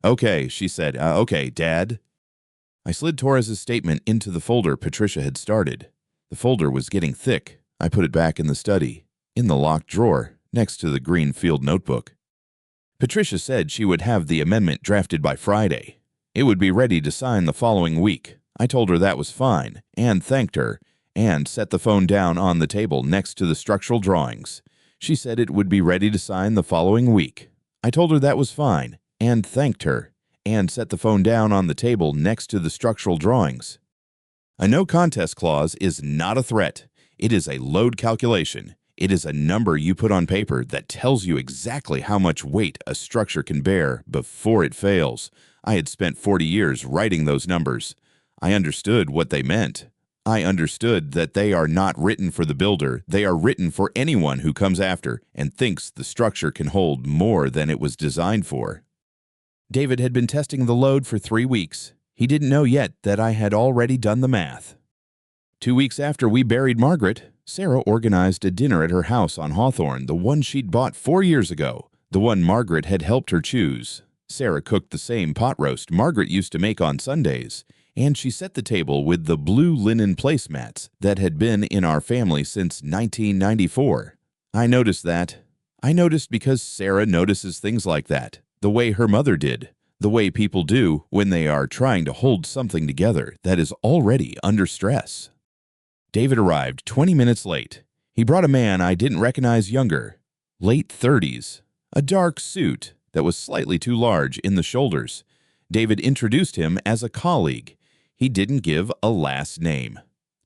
"Okay," she said. Okay, Dad." I slid Torres's statement into the folder Patricia had started. The folder was getting thick. I put it back in the study, in the locked drawer, next to the green field notebook. Patricia said she would have the amendment drafted by Friday. It would be ready to sign the following week. I told her that was fine, and thanked her, and set the phone down on the table next to the structural drawings. She said it would be ready to sign the following week. I told her that was fine and thanked her and set the phone down on the table next to the structural drawings. A no contest clause is not a threat. It is a load calculation. It is a number you put on paper that tells you exactly how much weight a structure can bear before it fails. I had spent 40 years writing those numbers. I understood what they meant. I understood that they are not written for the builder. They are written for anyone who comes after and thinks the structure can hold more than it was designed for. David had been testing the load for 3 weeks. He didn't know yet that I had already done the math. 2 weeks after we buried Margaret, Sarah organized a dinner at her house on Hawthorne, the one she'd bought 4 years ago, the one Margaret had helped her choose. Sarah cooked the same pot roast Margaret used to make on Sundays, and she set the table with the blue linen placemats that had been in our family since 1994. I noticed that. I noticed because Sarah notices things like that, the way her mother did, the way people do when they are trying to hold something together that is already under stress. David arrived 20 minutes late. He brought a man I didn't recognize younger, late 30s, a dark suit that was slightly too large in the shoulders. David introduced him as a colleague. He didn't give a last name.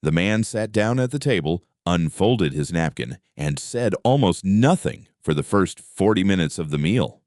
The man sat down at the table, unfolded his napkin, and said almost nothing for the first 40 minutes of the meal.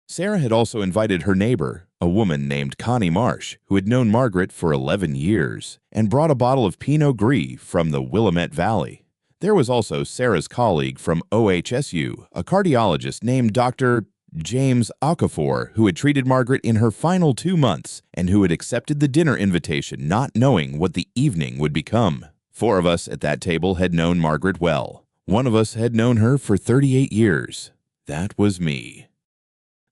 Sarah had also invited her neighbor, a woman named Connie Marsh, who had known Margaret for 11 years, and brought a bottle of Pinot Gris from the Willamette Valley. There was also Sarah's colleague from OHSU, a cardiologist named Dr. James Okafor, who had treated Margaret in her final 2 months and who had accepted the dinner invitation not knowing what the evening would become. 4 of us at that table had known Margaret well. 1 of us had known her for 38 years. That was me.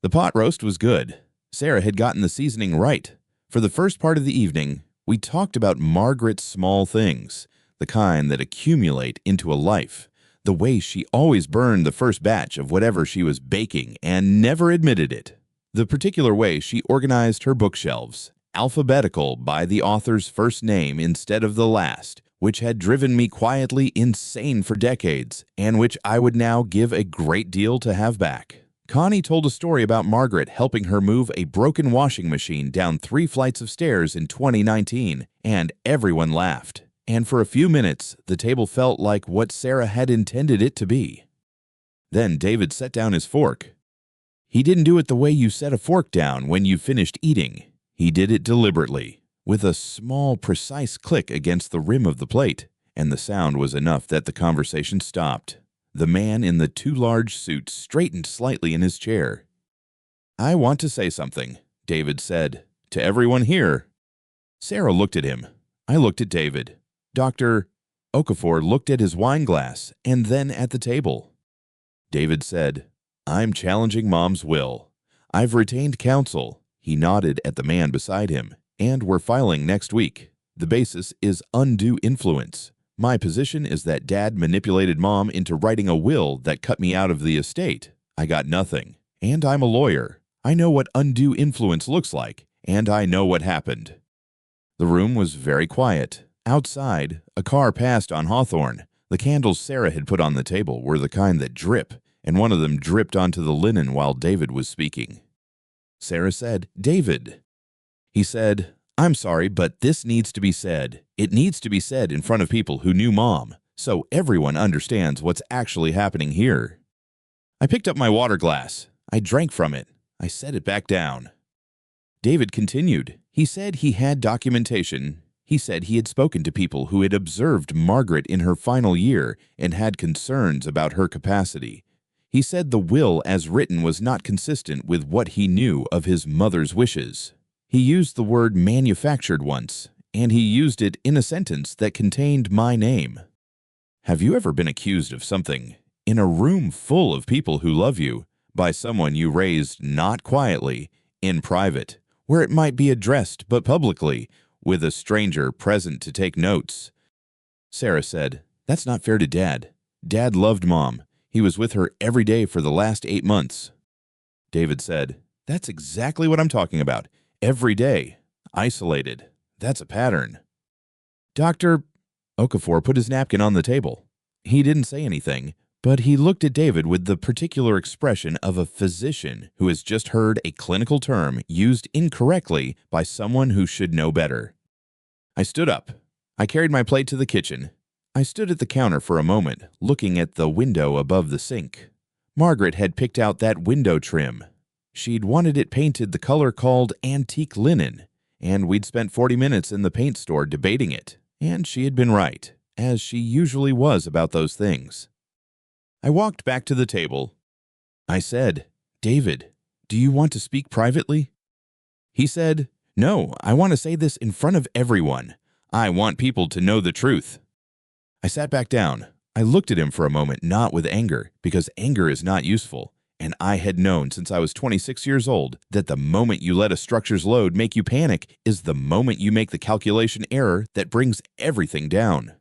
The pot roast was good. Sarah had gotten the seasoning right. For the first part of the evening, we talked about Margaret's small things, the kind that accumulate into a life, the way she always burned the first batch of whatever she was baking and never admitted it, the particular way she organized her bookshelves, alphabetical by the author's first name instead of the last, which had driven me quietly insane for decades and which I would now give a great deal to have back. Connie told a story about Margaret helping her move a broken washing machine down 3 flights of stairs in 2019, and everyone laughed. And for a few minutes, the table felt like what Sarah had intended it to be. Then David set down his fork. He didn't do it the way you set a fork down when you finished eating. He did it deliberately, with a small, precise click against the rim of the plate, and the sound was enough that the conversation stopped. The man in the too large suit straightened slightly in his chair. "I want to say something," David said, "to everyone here." Sarah looked at him. I looked at David. Dr. Okafor looked at his wine glass and then at the table. David said, "I'm challenging Mom's will. I've retained counsel." He nodded at the man beside him. "And we're filing next week. The basis is undue influence. My position is that Dad manipulated Mom into writing a will that cut me out of the estate. I got nothing. And I'm a lawyer. I know what undue influence looks like, and I know what happened." The room was very quiet. Outside, a car passed on Hawthorne. The candles Sarah had put on the table were the kind that drip, and one of them dripped onto the linen while David was speaking. Sarah said, "David." He said, "I'm sorry, but this needs to be said. It needs to be said in front of people who knew Mom, so everyone understands what's actually happening here." I picked up my water glass. I drank from it. I set it back down. David continued. He said he had documentation. He said he had spoken to people who had observed Margaret in her final year and had concerns about her capacity. He said the will as written was not consistent with what he knew of his mother's wishes. He used the word manufactured once, and he used it in a sentence that contained my name. Have you ever been accused of something in a room full of people who love you by someone you raised not quietly, in private, where it might be addressed but publicly, with a stranger present to take notes? Sarah said, "That's not fair to Dad. Dad loved Mom. He was with her every day for the last 8 months. David said, "That's exactly what I'm talking about. Every day. Isolated. That's a pattern." Dr. Okafor put his napkin on the table. He didn't say anything, But he looked at David with the particular expression of a physician who has just heard a clinical term used incorrectly by someone who should know better. I stood up. I carried my plate to the kitchen. I stood at the counter for a moment, looking at the window above the sink. Margaret had picked out that window trim. She'd wanted it painted the color called antique linen, and we'd spent 40 minutes in the paint store debating it, and she had been right, as she usually was about those things. I walked back to the table. I said, "David, do you want to speak privately?" He said, "No, I want to say this in front of everyone. I want people to know the truth." I sat back down. I looked at him for a moment, not with anger, because anger is not useful, and I had known since I was 26 years old that the moment you let a structure's load make you panic is the moment you make the calculation error that brings everything down.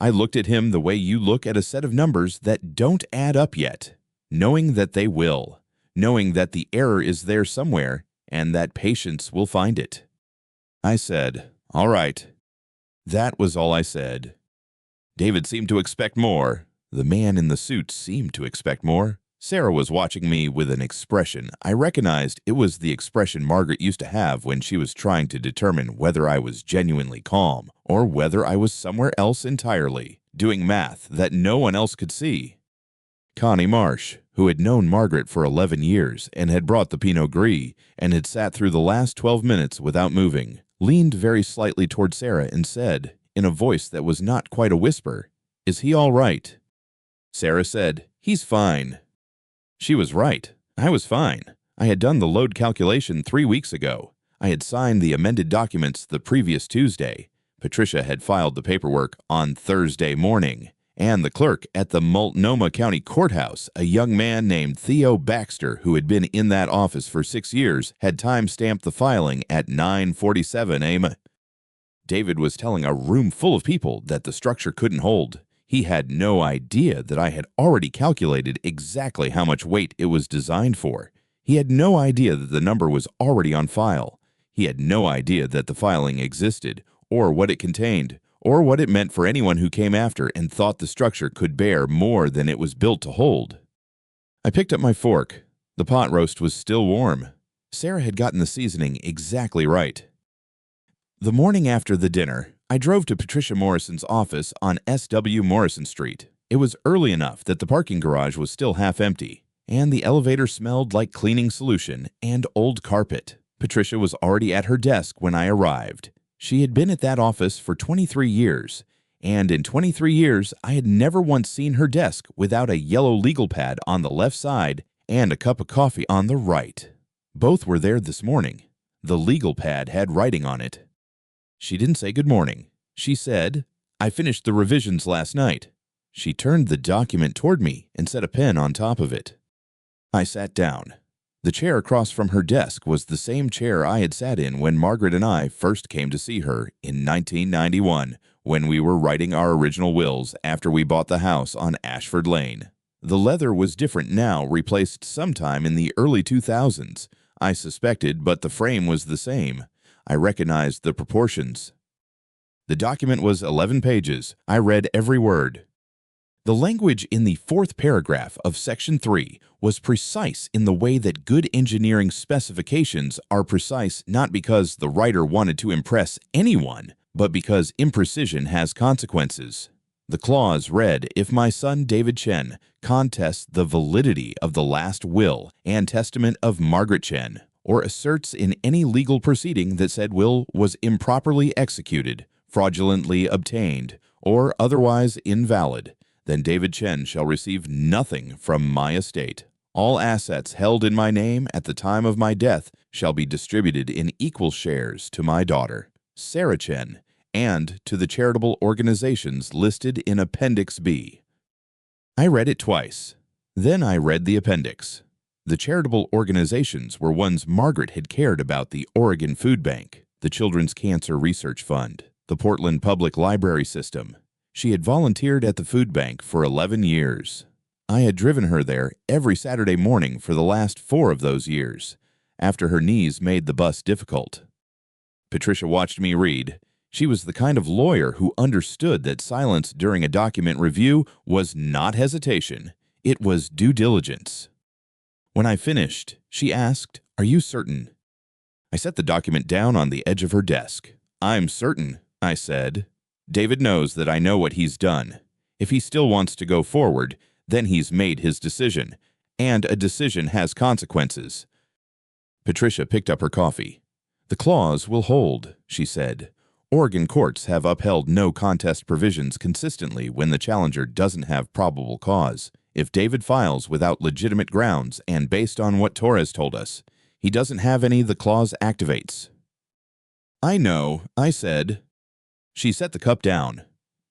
I looked at him the way you look at a set of numbers that don't add up yet, knowing that they will, knowing that the error is there somewhere and that patience will find it. I said, "All right." That was all I said. David seemed to expect more. The man in the suit seemed to expect more. Sarah was watching me with an expression. I recognized it was the expression Margaret used to have when she was trying to determine whether I was genuinely calm or whether I was somewhere else entirely, doing math that no one else could see. Connie Marsh, who had known Margaret for 11 years and had brought the Pinot Gris and had sat through the last 12 minutes without moving, leaned very slightly toward Sarah and said, in a voice that was not quite a whisper, "Is he all right?" Sarah said, "He's fine." She was right. I was fine. I had done the load calculation 3 weeks ago. I had signed the amended documents the previous Tuesday. Patricia had filed the paperwork on Thursday morning. And the clerk at the Multnomah County Courthouse, a young man named Theo Baxter, who had been in that office for 6 years, had time-stamped the filing at 9:47 a.m. David was telling a room full of people that the structure couldn't hold. He had no idea that I had already calculated exactly how much weight it was designed for. He had no idea that the number was already on file. He had no idea that the filing existed, or what it contained, or what it meant for anyone who came after and thought the structure could bear more than it was built to hold. I picked up my fork. The pot roast was still warm. Sarah had gotten the seasoning exactly right. The morning after the dinner, I drove to Patricia Morrison's office on S.W. Morrison Street. It was early enough that the parking garage was still half empty, and the elevator smelled like cleaning solution and old carpet. Patricia was already at her desk when I arrived. She had been at that office for 23 years, and in 23 years, I had never once seen her desk without a yellow legal pad on the left side and a cup of coffee on the right. Both were there this morning. The legal pad had writing on it. She didn't say good morning. She said, "I finished the revisions last night." She turned the document toward me and set a pen on top of it. I sat down. The chair across from her desk was the same chair I had sat in when Margaret and I first came to see her in 1991, when we were writing our original wills after we bought the house on Ashford Lane. The leather was different now, replaced sometime in the early 2000s. I suspected, but the frame was the same. I recognized the proportions. The document was 11 pages. I read every word. The language in the 4th paragraph of Section 3 was precise in the way that good engineering specifications are precise not because the writer wanted to impress anyone, but because imprecision has consequences. The clause read, "If my son David Chen contests the validity of the last will and testament of Margaret Chen, or asserts in any legal proceeding that said will was improperly executed, fraudulently obtained, or otherwise invalid, then David Chen shall receive nothing from my estate. All assets held in my name at the time of my death shall be distributed in equal shares to my daughter, Sarah Chen, and to the charitable organizations listed in Appendix B." I read it twice. Then I read the appendix. The charitable organizations were ones Margaret had cared about: the Oregon Food Bank, the Children's Cancer Research Fund, the Portland Public Library System. She had volunteered at the food bank for 11 years. I had driven her there every Saturday morning for the last 4 of those years, after her knees made the bus difficult. Patricia watched me read. She was the kind of lawyer who understood that silence during a document review was not hesitation. It was due diligence. When I finished, she asked, "Are you certain?" I set the document down on the edge of her desk. "I'm certain," I said. "David knows that I know what he's done. If he still wants to go forward, then he's made his decision, and a decision has consequences." Patricia picked up her coffee. "The clause will hold," she said. "Oregon courts have upheld no contest provisions consistently when the challenger doesn't have probable cause. If David files without legitimate grounds and based on what Torres told us, he doesn't have any, the clause activates." "I know," I said. She set the cup down.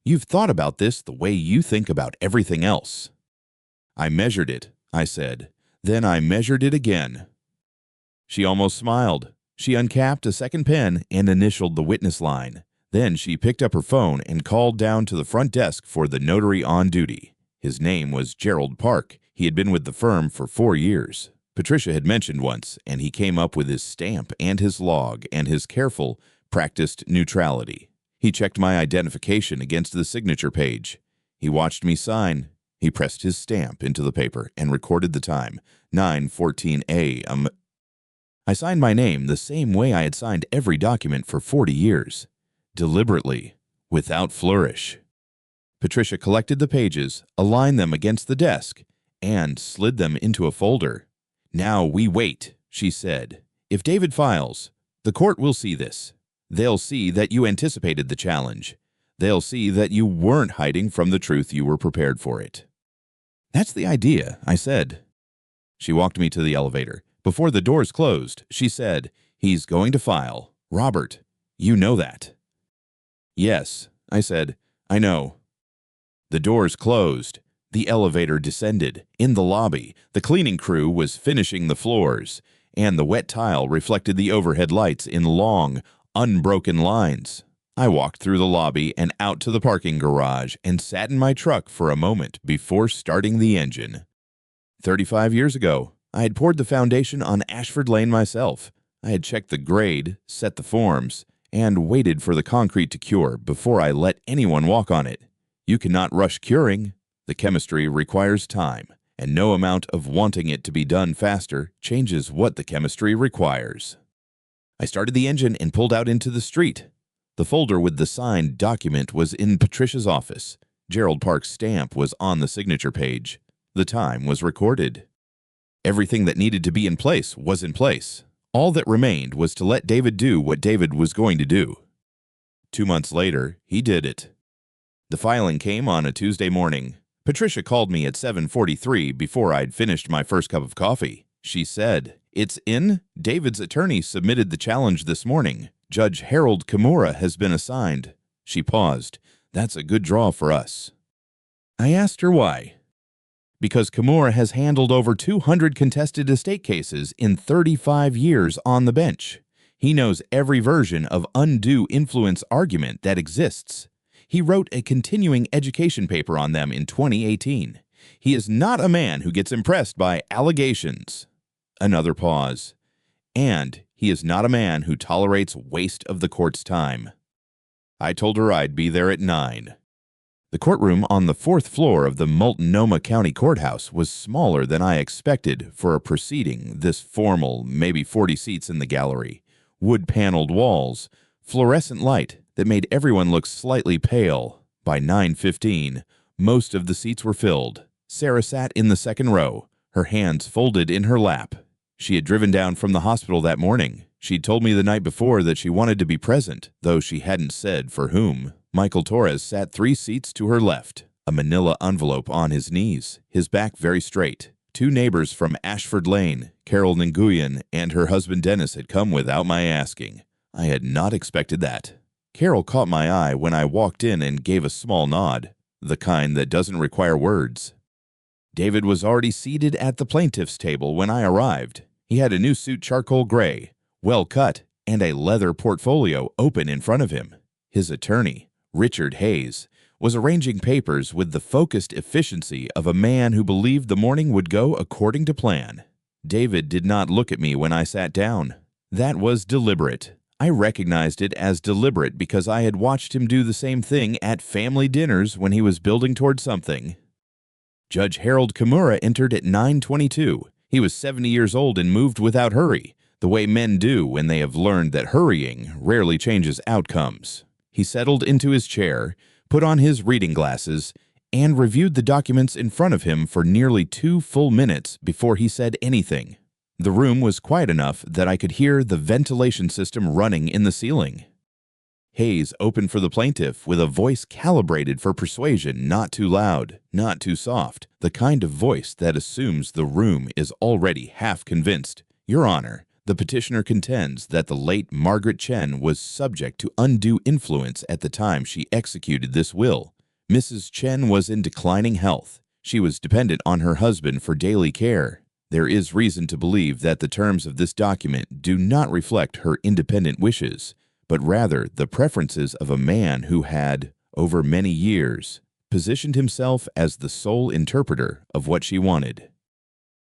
"You've thought about this the way you think about everything else." "I measured it," I said. "Then I measured it again." She almost smiled. She uncapped a second pen and initialed the witness line. Then she picked up her phone and called down to the front desk for the notary on duty. His name was Gerald Park. He had been with the firm for 4 years. Patricia had mentioned once, and he came up with his stamp and his log and his careful, practiced neutrality. He checked my identification against the signature page. He watched me sign. He pressed his stamp into the paper and recorded the time, 9:14 a.m. I signed my name the same way I had signed every document for 40 years, deliberately, without flourish. Patricia collected the pages, aligned them against the desk, and slid them into a folder. "Now we wait," she said. "If David files, the court will see this. They'll see that you anticipated the challenge. They'll see that you weren't hiding from the truth, you were prepared for it." "That's the idea," I said. She walked me to the elevator. Before the doors closed, she said, "He's going to file. Robert, you know that." "Yes," I said, "I know." The doors closed. The elevator descended. In the lobby, the cleaning crew was finishing the floors, and the wet tile reflected the overhead lights in long, unbroken lines. I walked through the lobby and out to the parking garage and sat in my truck for a moment before starting the engine. 35 years ago, I had poured the foundation on Ashford Lane myself. I had checked the grade, set the forms, and waited for the concrete to cure before I let anyone walk on it. You cannot rush curing. The chemistry requires time, and no amount of wanting it to be done faster changes what the chemistry requires. I started the engine and pulled out into the street. The folder with the signed document was in Patricia's office. Gerald Park's stamp was on the signature page. The time was recorded. Everything that needed to be in place was in place. All that remained was to let David do what David was going to do. 2 months later, he did it. The filing came on a Tuesday morning. Patricia called me at 7:43 before I'd finished my first cup of coffee. She said, "It's in. David's attorney submitted the challenge this morning. Judge Harold Kimura has been assigned." She paused. "That's a good draw for us." I asked her why. "Because Kimura has handled over 200 contested estate cases in 35 years on the bench. He knows every version of undue influence argument that exists. He wrote a continuing education paper on them in 2018. He is not a man who gets impressed by allegations." Another pause. "And he is not a man who tolerates waste of the court's time." I told her I'd be there at 9. The courtroom on the 4th floor of the Multnomah County Courthouse was smaller than I expected for a proceeding this formal, maybe 40 seats in the gallery, wood-paneled walls, fluorescent light that made everyone look slightly pale. By 9:15, most of the seats were filled. Sarah sat in the second row, her hands folded in her lap. She had driven down from the hospital that morning. She'd told me the night before that she wanted to be present, though she hadn't said for whom. Michael Torres sat 3 seats to her left, a manila envelope on his knees, his back very straight. 2 neighbors from Ashford Lane, Carol Nguyen and her husband Dennis, had come without my asking. I had not expected that. Carol caught my eye when I walked in and gave a small nod, the kind that doesn't require words. David was already seated at the plaintiff's table when I arrived. He had a new suit, charcoal gray, well cut, and a leather portfolio open in front of him. His attorney, Richard Hayes, was arranging papers with the focused efficiency of a man who believed the morning would go according to plan. David did not look at me when I sat down. That was deliberate. I recognized it as deliberate because I had watched him do the same thing at family dinners when he was building toward something. Judge Harold Kimura entered at 9:22. He was 70 years old and moved without hurry, the way men do when they have learned that hurrying rarely changes outcomes. He settled into his chair, put on his reading glasses, and reviewed the documents in front of him for nearly 2 full minutes before he said anything. The room was quiet enough that I could hear the ventilation system running in the ceiling. Hayes opened for the plaintiff with a voice calibrated for persuasion, not too loud, not too soft, the kind of voice that assumes the room is already half convinced. Your Honor, the petitioner contends that the late Margaret Chen was subject to undue influence at the time she executed this will. Mrs. Chen was in declining health. She was dependent on her husband for daily care. There is reason to believe that the terms of this document do not reflect her independent wishes, but rather the preferences of a man who had, over many years, positioned himself as the sole interpreter of what she wanted.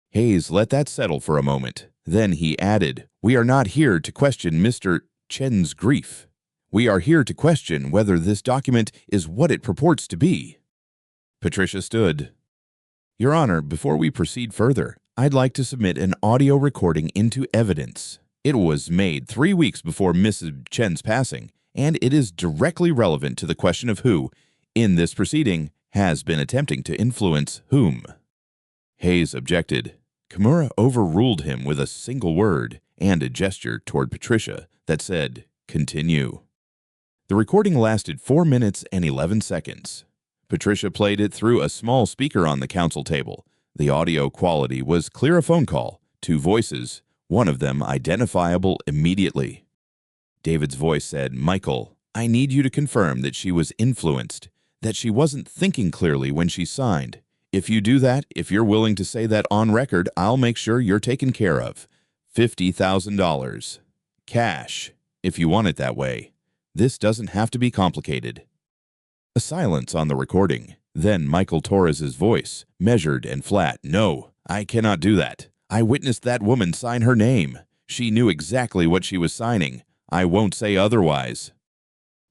Hayes let that settle for a moment. Then he added, "We are not here to question Mr. Chen's grief. We are here to question whether this document is what it purports to be." Patricia stood. Your Honor, before we proceed further, I'd like to submit an audio recording into evidence. It was made 3 weeks before Mrs. Chen's passing, and it is directly relevant to the question of who, in this proceeding, has been attempting to influence whom. Hayes objected. Kimura overruled him with a single word and a gesture toward Patricia that said, "Continue." The recording lasted 4 minutes and 11 seconds. Patricia played it through a small speaker on the counsel table. The audio quality was clear, a phone call, 2 voices, one of them identifiable immediately. David's voice said, "Michael, I need you to confirm that she was influenced, that she wasn't thinking clearly when she signed. If you do that, if you're willing to say that on record, I'll make sure you're taken care of. $50,000. Cash, if you want it that way. This doesn't have to be complicated." A silence on the recording. Then Michael Torres's voice, measured and flat. "No, I cannot do that. I witnessed that woman sign her name. She knew exactly what she was signing. I won't say otherwise."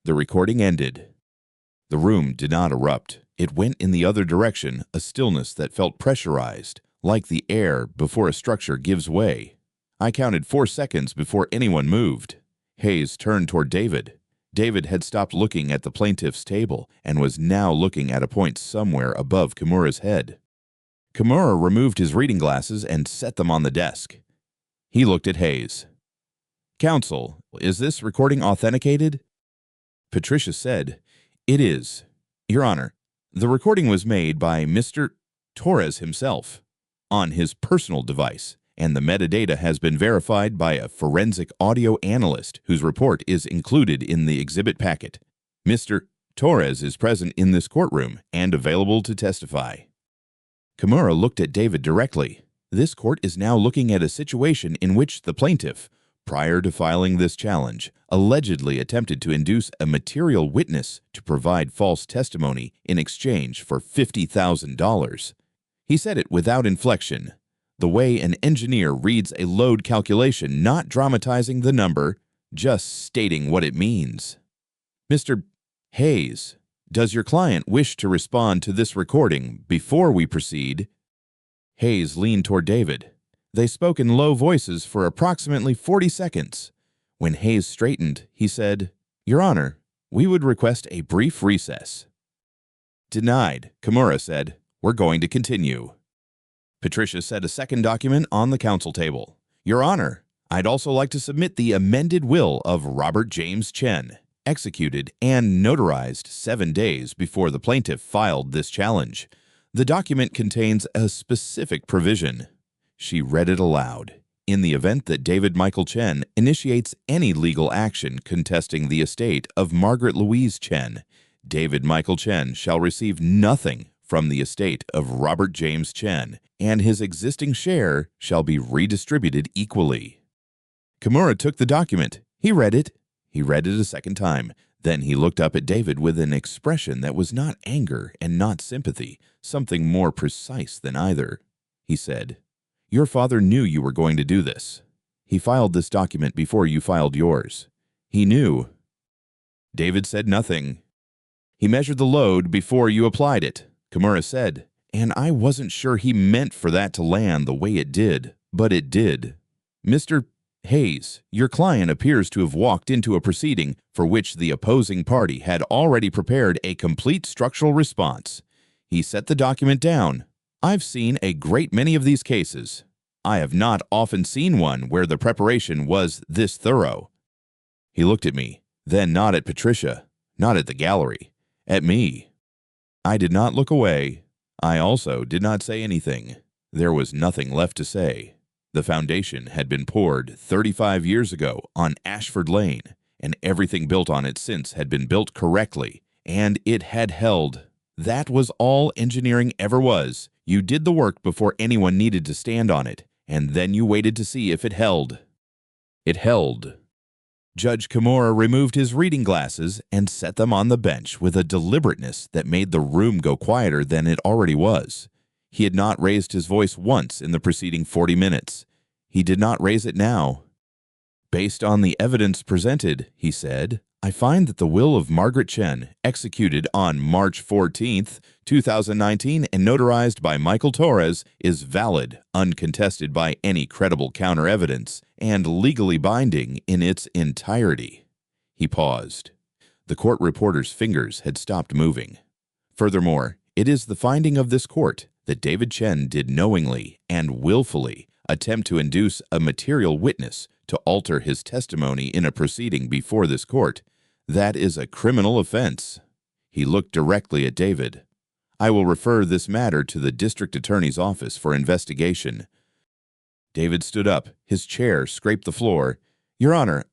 The recording ended. The room did not erupt. It went in the other direction, a stillness that felt pressurized, like the air before a structure gives way. I counted 4 seconds before anyone moved. Hayes turned toward David. David had stopped looking at the plaintiff's table and was now looking at a point somewhere above Kimura's head. Kimura removed his reading glasses and set them on the desk. He looked at Hayes. "Counsel, is this recording authenticated?" Patricia said, "It is. Your Honor, the recording was made by Mr. Torres himself on his personal device, and the metadata has been verified by a forensic audio analyst whose report is included in the exhibit packet. Mr. Torres is present in this courtroom and available to testify." Kimura looked at David directly. This court is now looking at a situation in which the plaintiff, prior to filing this challenge, allegedly attempted to induce a material witness to provide false testimony in exchange for $50,000. He said it without inflection, the way an engineer reads a load calculation, not dramatizing the number, just stating what it means. "Mr. Hayes, does your client wish to respond to this recording before we proceed?" Hayes leaned toward David. They spoke in low voices for approximately 40 seconds. When Hayes straightened, he said, "Your Honor, we would request a brief recess." "Denied," Kimura said. "We're going to continue." Patricia set a second document on the counsel table. "Your Honor, I'd also like to submit the amended will of Robert James Chen, executed and notarized 7 days before the plaintiff filed this challenge. The document contains a specific provision." She read it aloud. "In the event that David Michael Chen initiates any legal action contesting the estate of Margaret Louise Chen, David Michael Chen shall receive nothing from the estate of Robert James Chen, and his existing share shall be redistributed equally." Kimura took the document. He read it. He read it a second time. Then he looked up at David with an expression that was not anger and not sympathy, something more precise than either. He said, "Your father knew you were going to do this. He filed this document before you filed yours. He knew." David said nothing. "He measured the load before you applied it," Kimura said, and I wasn't sure he meant for that to land the way it did, but it did. Mr. Hayes, your client appears to have walked into a proceeding for which the opposing party had already prepared a complete structural response. He set the document down. I've seen a great many of these cases. I have not often seen one where the preparation was this thorough. He looked at me, then not at Patricia, not at the gallery, at me. I did not look away. I also did not say anything. There was nothing left to say. The foundation had been poured 35 years ago on Ashford Lane, and everything built on it since had been built correctly, and it had held. That was all engineering ever was. You did the work before anyone needed to stand on it, and then you waited to see if it held. It held. Judge Kimura removed his reading glasses and set them on the bench with a deliberateness that made the room go quieter than it already was. He had not raised his voice once in the preceding 40 minutes. He did not raise it now. Based on the evidence presented, he said, I find that the will of Margaret Chen, executed on March 14, 2019 and notarized by Michael Torres, is valid, uncontested by any credible counter-evidence, and legally binding in its entirety. He paused. The court reporter's fingers had stopped moving. Furthermore, it is the finding of this court that David Chen did knowingly and willfully attempt to induce a material witness to alter his testimony in a proceeding before this court. That is a criminal offense. He looked directly at David. I will refer this matter to the district attorney's office for investigation. David stood up. His chair scraped the floor. Your Honor,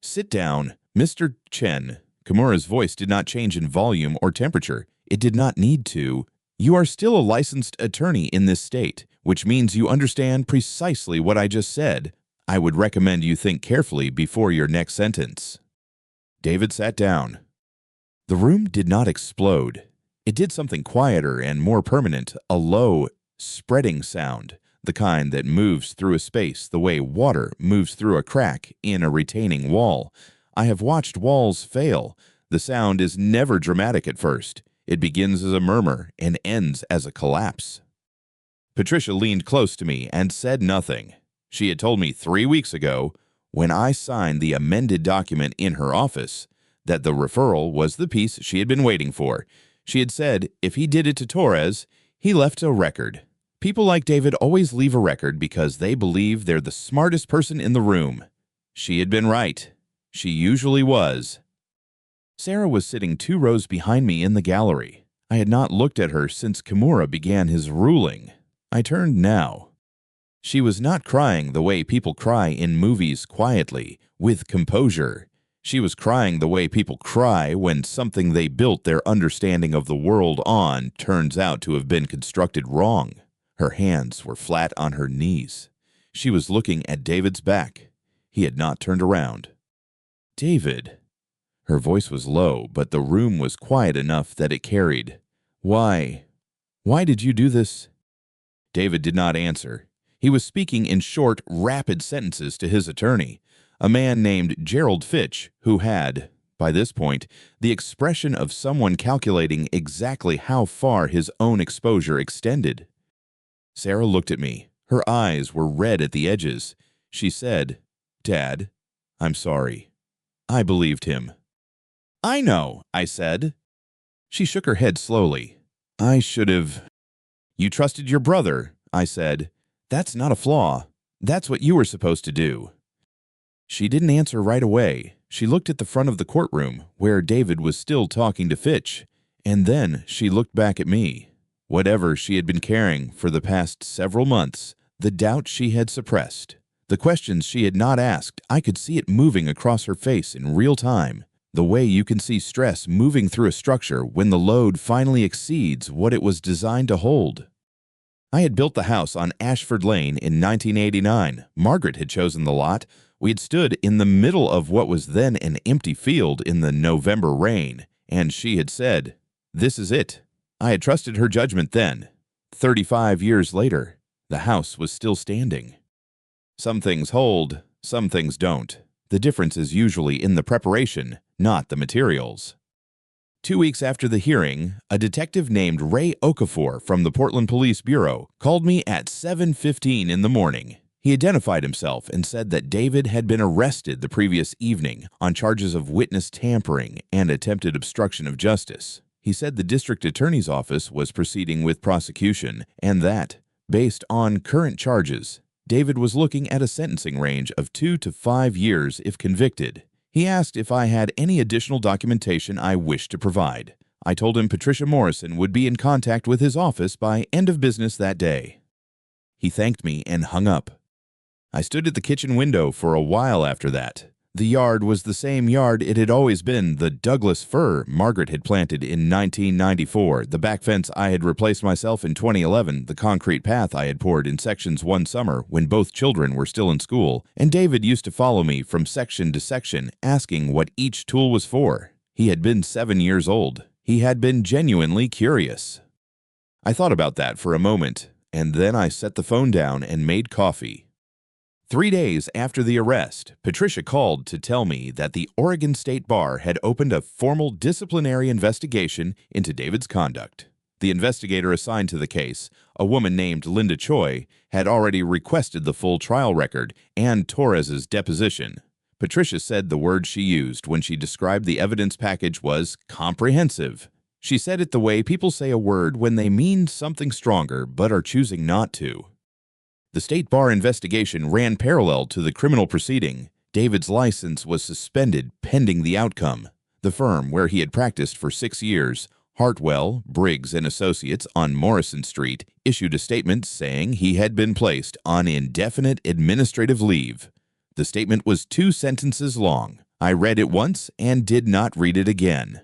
Sit down. Mr. Chen. Kimura's voice did not change in volume or temperature. It did not need to. You are still a licensed attorney in this state, which means you understand precisely what I just said. I would recommend you think carefully before your next sentence. David sat down. The room did not explode. It did something quieter and more permanent, a low, spreading sound, the kind that moves through a space the way water moves through a crack in a retaining wall. I have watched walls fail. The sound is never dramatic at first. It begins as a murmur and ends as a collapse. Patricia leaned close to me and said nothing. She had told me 3 weeks ago, when I signed the amended document in her office, that the referral was the piece she had been waiting for. She had said if he did it to Torres, he left a record. People like David always leave a record because they believe they're the smartest person in the room. She had been right. She usually was. Sarah was sitting 2 rows behind me in the gallery. I had not looked at her since Kimura began his ruling. I turned now. She was not crying the way people cry in movies quietly, with composure. She was crying the way people cry when something they built their understanding of the world on turns out to have been constructed wrong. Her hands were flat on her knees. She was looking at David's back. He had not turned around. David. Her voice was low, but the room was quiet enough that it carried. Why did you do this? David did not answer. He was speaking in short, rapid sentences to his attorney, a man named Gerald Fitch, who had, by this point, the expression of someone calculating exactly how far his own exposure extended. Sarah looked at me. Her eyes were red at the edges. She said, Dad, I'm sorry. I believed him. I know, I said. She shook her head slowly. I should have. You trusted your brother, I said. That's not a flaw. That's what you were supposed to do. She didn't answer right away. She looked at the front of the courtroom, where David was still talking to Fitch, and then she looked back at me. Whatever she had been carrying for the past several months, the doubt she had suppressed, the questions she had not asked, I could see it moving across her face in real time, the way you can see stress moving through a structure when the load finally exceeds what it was designed to hold. I had built the house on Ashford Lane in 1989. Margaret had chosen the lot. We had stood in the middle of what was then an empty field in the November rain, and she had said, "This is it." I had trusted her judgment then. 35 years later, the house was still standing. Some things hold, some things don't. The difference is usually in the preparation, not the materials. 2 weeks after the hearing, a detective named Ray Okafor from the Portland Police Bureau called me at 7:15 in the morning. He identified himself and said that David had been arrested the previous evening on charges of witness tampering and attempted obstruction of justice. He said the district attorney's office was proceeding with prosecution and that, based on current charges, David was looking at a sentencing range of 2 to 5 years if convicted. He asked if I had any additional documentation I wished to provide. I told him Patricia Morrison would be in contact with his office by end of business that day. He thanked me and hung up. I stood at the kitchen window for a while after that. The yard was the same yard it had always been, the Douglas fir Margaret had planted in 1994, the back fence I had replaced myself in 2011, the concrete path I had poured in sections one summer when both children were still in school, and David used to follow me from section to section, asking what each tool was for. He had been 7 years old. He had been genuinely curious. I thought about that for a moment, and then I set the phone down and made coffee. 3 days after the arrest, Patricia called to tell me that the Oregon State Bar had opened a formal disciplinary investigation into David's conduct. The investigator assigned to the case, a woman named Linda Choi, had already requested the full trial record and Torres's deposition. Patricia said the word she used when she described the evidence package was comprehensive. She said it the way people say a word when they mean something stronger but are choosing not to. The State Bar investigation ran parallel to the criminal proceeding. David's license was suspended pending the outcome. The firm where he had practiced for 6 years, Hartwell, Briggs & Associates on Morrison Street, issued a statement saying he had been placed on indefinite administrative leave. The statement was 2 sentences long. I read it once and did not read it again.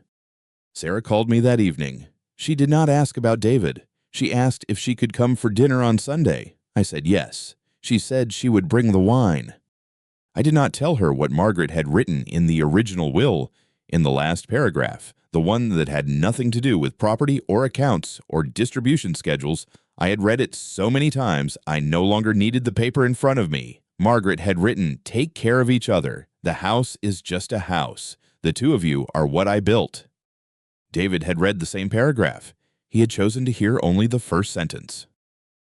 Sarah called me that evening. She did not ask about David. She asked if she could come for dinner on Sunday. I said yes. She said she would bring the wine. I did not tell her what Margaret had written in the original will, in the last paragraph, the one that had nothing to do with property or accounts or distribution schedules. I had read it so many times I no longer needed the paper in front of me. Margaret had written, "Take care of each other. The house is just a house. The two of you are what I built." David had read the same paragraph. He had chosen to hear only the first sentence.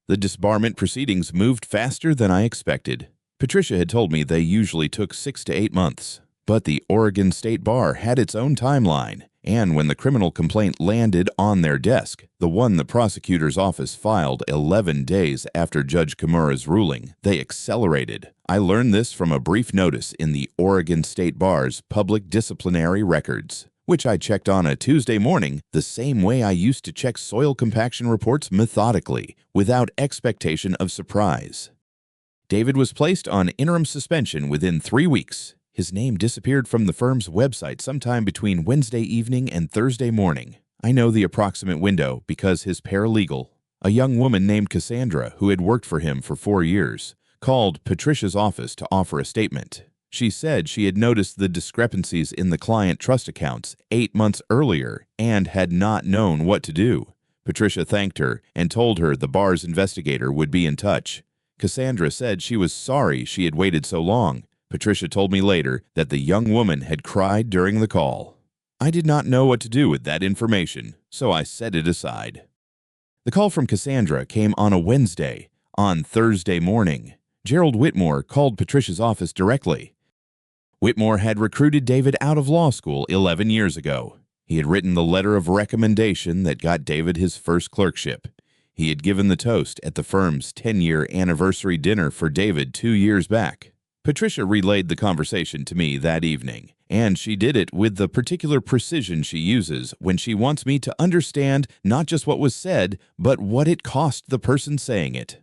The disbarment proceedings moved faster than I expected. Patricia had told me they usually took 6 to 8 months, but the Oregon State Bar had its own timeline, and when the criminal complaint landed on their desk, the one the prosecutor's office filed 11 days after Judge Kimura's ruling, they accelerated. I learned this from a brief notice in the Oregon State Bar's public disciplinary records, which I checked on a Tuesday morning the same way I used to check soil compaction reports methodically, without expectation of surprise. David was placed on interim suspension within 3 weeks. His name disappeared from the firm's website sometime between Wednesday evening and Thursday morning. I know the approximate window because his paralegal, a young woman named Cassandra who had worked for him for 4 years, called Patricia's office to offer a statement. She said she had noticed the discrepancies in the client trust accounts 8 months earlier and had not known what to do. Patricia thanked her and told her the bar's investigator would be in touch. Cassandra said she was sorry she had waited so long. Patricia told me later that the young woman had cried during the call. I did not know what to do with that information, so I set it aside. The call from Cassandra came on a Wednesday. On Thursday morning, Gerald Whitmore called Patricia's office directly. Whitmore had recruited David out of law school 11 years ago. He had written the letter of recommendation that got David his first clerkship. He had given the toast at the firm's 10-year anniversary dinner for David 2 years back. Patricia relayed the conversation to me that evening, and she did it with the particular precision she uses when she wants me to understand not just what was said, but what it cost the person saying it.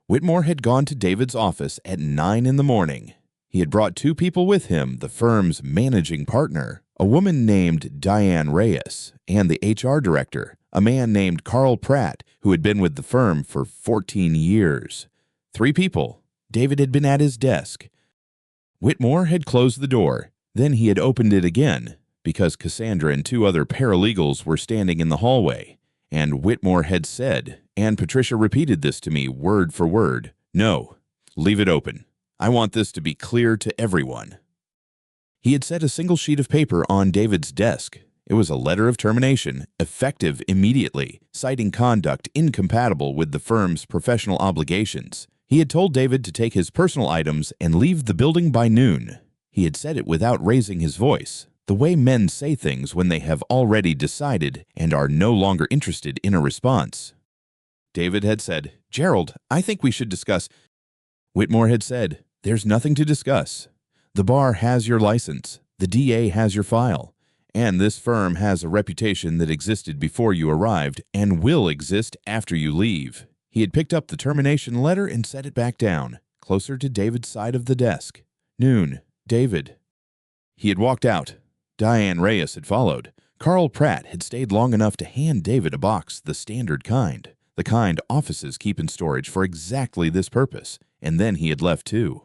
Whitmore had gone to David's office at 9 in the morning. He had brought 2 people with him, the firm's managing partner, a woman named Diane Reyes, and the HR director, a man named Carl Pratt, who had been with the firm for 14 years. 3 people. David had been at his desk. Whitmore had closed the door. Then he had opened it again, because Cassandra and 2 other paralegals were standing in the hallway. And Whitmore had said, and Patricia repeated this to me word for word, "No, leave it open. I want this to be clear to everyone." He had set a single sheet of paper on David's desk. It was a letter of termination, effective immediately, citing conduct incompatible with the firm's professional obligations. He had told David to take his personal items and leave the building by noon. He had said it without raising his voice, the way men say things when they have already decided and are no longer interested in a response. David had said, "Gerald, I think we should discuss." Whitmore had said, "There's nothing to discuss. The bar has your license, the DA has your file, and this firm has a reputation that existed before you arrived and will exist after you leave." He had picked up the termination letter and set it back down, closer to David's side of the desk. Noon. David. He had walked out. Diane Reyes had followed. Carl Pratt had stayed long enough to hand David a box, the standard kind, the kind offices keep in storage for exactly this purpose, and then he had left too.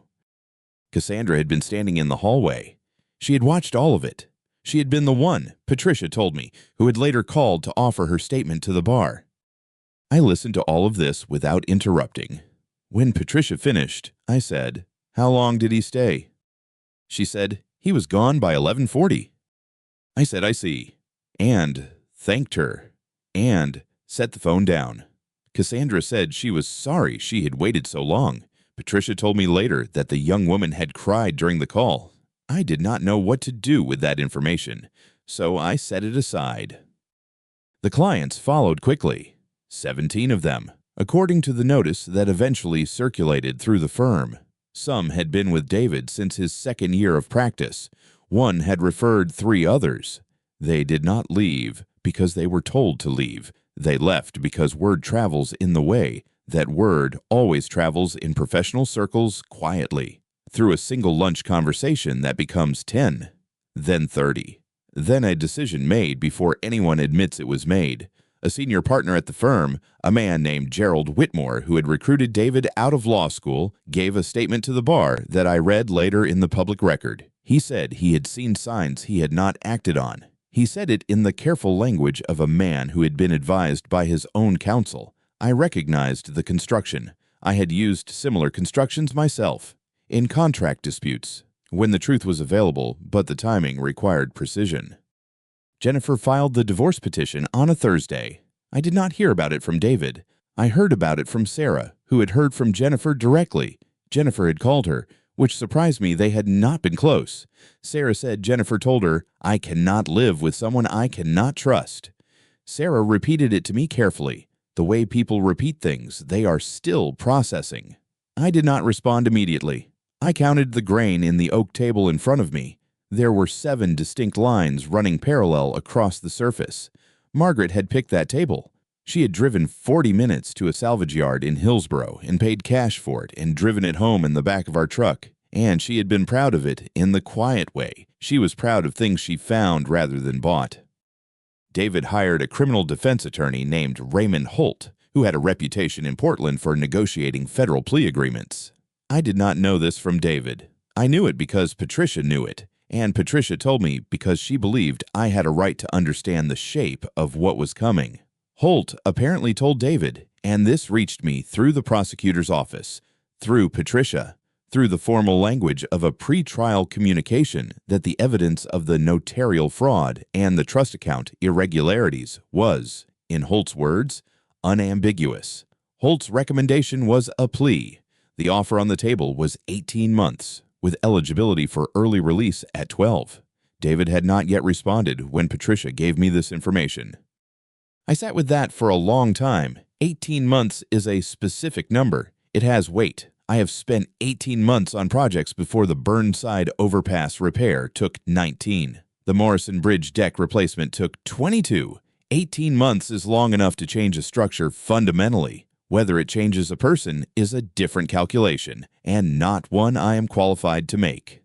Cassandra had been standing in the hallway. She had watched all of it. She had been the one, Patricia told me, who had later called to offer her statement to the bar. I listened to all of this without interrupting. When Patricia finished, I said, "How long did he stay?" She said, "He was gone by 11:40. I said, "I see," and thanked her, and set the phone down. Cassandra said she was sorry she had waited so long. Patricia told me later that the young woman had cried during the call. I did not know what to do with that information, so I set it aside. The clients followed quickly, 17 of them, according to the notice that eventually circulated through the firm. Some had been with David since his second year of practice. One had referred 3 others. They did not leave because they were told to leave. They left because word travels in the way that word always travels in professional circles quietly, through a single lunch conversation that becomes 10, then 30, then a decision made before anyone admits it was made. A senior partner at the firm, a man named Gerald Whitmore, who had recruited David out of law school, gave a statement to the bar that I read later in the public record. He said he had seen signs he had not acted on. He said it in the careful language of a man who had been advised by his own counsel. I recognized the construction. I had used similar constructions myself in contract disputes, when the truth was available, but the timing required precision. Jennifer filed the divorce petition on a Thursday. I did not hear about it from David. I heard about it from Sarah, who had heard from Jennifer directly. Jennifer had called her, which surprised me. They had not been close. Sarah said Jennifer told her, "I cannot live with someone I cannot trust." Sarah repeated it to me carefully. The way people repeat things, they are still processing. I did not respond immediately. I counted the grain in the oak table in front of me. There were 7 distinct lines running parallel across the surface. Margaret had picked that table. She had driven 40 minutes to a salvage yard in Hillsborough and paid cash for it and driven it home in the back of our truck. And she had been proud of it in the quiet way. She was proud of things she found rather than bought. David hired a criminal defense attorney named Raymond Holt, who had a reputation in Portland for negotiating federal plea agreements. I did not know this from David. I knew it because Patricia knew it. And Patricia told me because she believed I had a right to understand the shape of what was coming. Holt apparently told David, and this reached me through the prosecutor's office, through Patricia, through the formal language of a pre-trial communication, that the evidence of the notarial fraud and the trust account irregularities was, in Holt's words, unambiguous. Holt's recommendation was a plea. The offer on the table was 18 months. With eligibility for early release at 12. David had not yet responded when Patricia gave me this information. I sat with that for a long time. 18 months is a specific number. It has weight. I have spent 18 months on projects before the Burnside Overpass repair took 19. The Morrison Bridge deck replacement took 22. 18 months is long enough to change a structure fundamentally. Whether it changes a person is a different calculation, and not one I am qualified to make.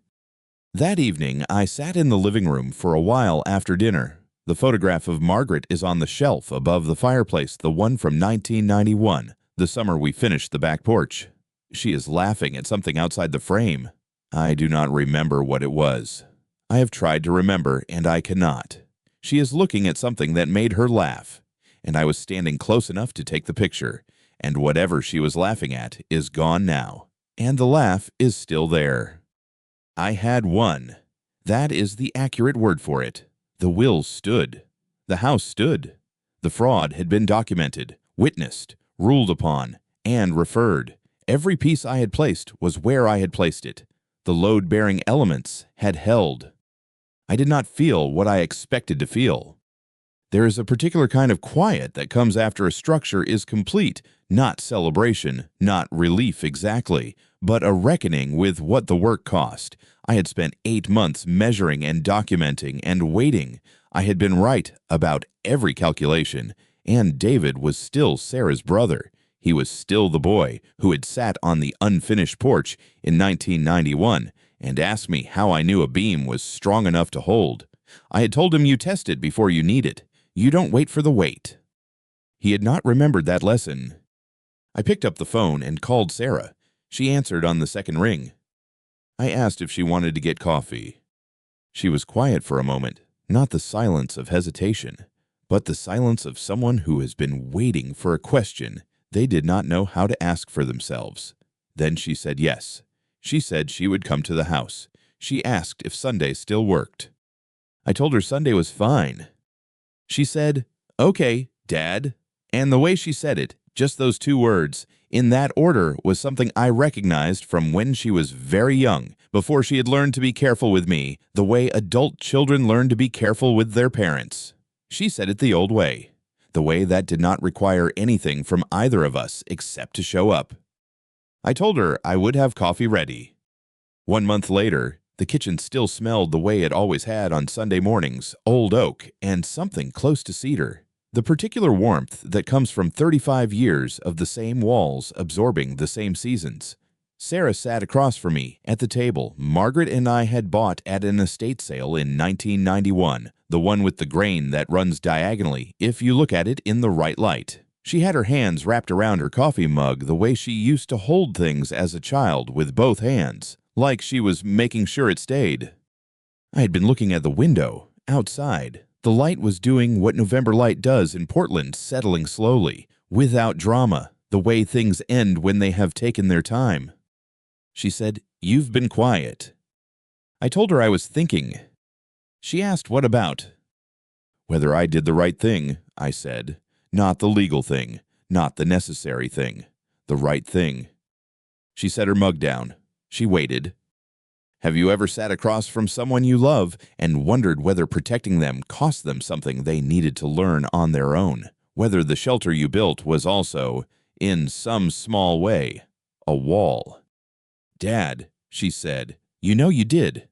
That evening, I sat in the living room for a while after dinner. The photograph of Margaret is on the shelf above the fireplace, the one from 1991, the summer we finished the back porch. She is laughing at something outside the frame. I do not remember what it was. I have tried to remember, and I cannot. She is looking at something that made her laugh, and I was standing close enough to take the picture. And whatever she was laughing at is gone now, and the laugh is still there. I had won. That is the accurate word for it. The will stood. The house stood. The fraud had been documented, witnessed, ruled upon, and referred. Every piece I had placed was where I had placed it. The load-bearing elements had held. I did not feel what I expected to feel. There is a particular kind of quiet that comes after a structure is complete, not celebration, not relief exactly, but a reckoning with what the work cost. I had spent 8 months measuring and documenting and waiting. I had been right about every calculation, and David was still Sarah's brother. He was still the boy who had sat on the unfinished porch in 1991 and asked me how I knew a beam was strong enough to hold. I had told him you test it before you need it. You don't wait for the weight. He had not remembered that lesson. I picked up the phone and called Sarah. She answered on the second ring. I asked if she wanted to get coffee. She was quiet for a moment, not the silence of hesitation, but the silence of someone who has been waiting for a question they did not know how to ask for themselves. Then she said yes. She said she would come to the house. She asked if Sunday still worked. I told her Sunday was fine. She said, "Okay, Dad." And the way she said it, just those 2 words, in that order, was something I recognized from when she was very young, before she had learned to be careful with me, the way adult children learn to be careful with their parents. She said it the old way, the way that did not require anything from either of us except to show up. I told her I would have coffee ready. 1 month later, the kitchen still smelled the way it always had on Sunday mornings, old oak, and something close to cedar. The particular warmth that comes from 35 years of the same walls absorbing the same seasons. Sarah sat across from me at the table Margaret and I had bought at an estate sale in 1991, the one with the grain that runs diagonally if you look at it in the right light. She had her hands wrapped around her coffee mug the way she used to hold things as a child with both hands, like she was making sure it stayed. I had been looking at the window, outside. The light was doing what November light does in Portland, settling slowly, without drama, the way things end when they have taken their time. She said, "You've been quiet." I told her I was thinking. She asked what about. Whether I did the right thing, I said. Not the legal thing, not the necessary thing, the right thing. She set her mug down. She waited. Have you ever sat across from someone you love and wondered whether protecting them cost them something they needed to learn on their own? Whether the shelter you built was also, in some small way, a wall? "Dad," she said, "you know you did."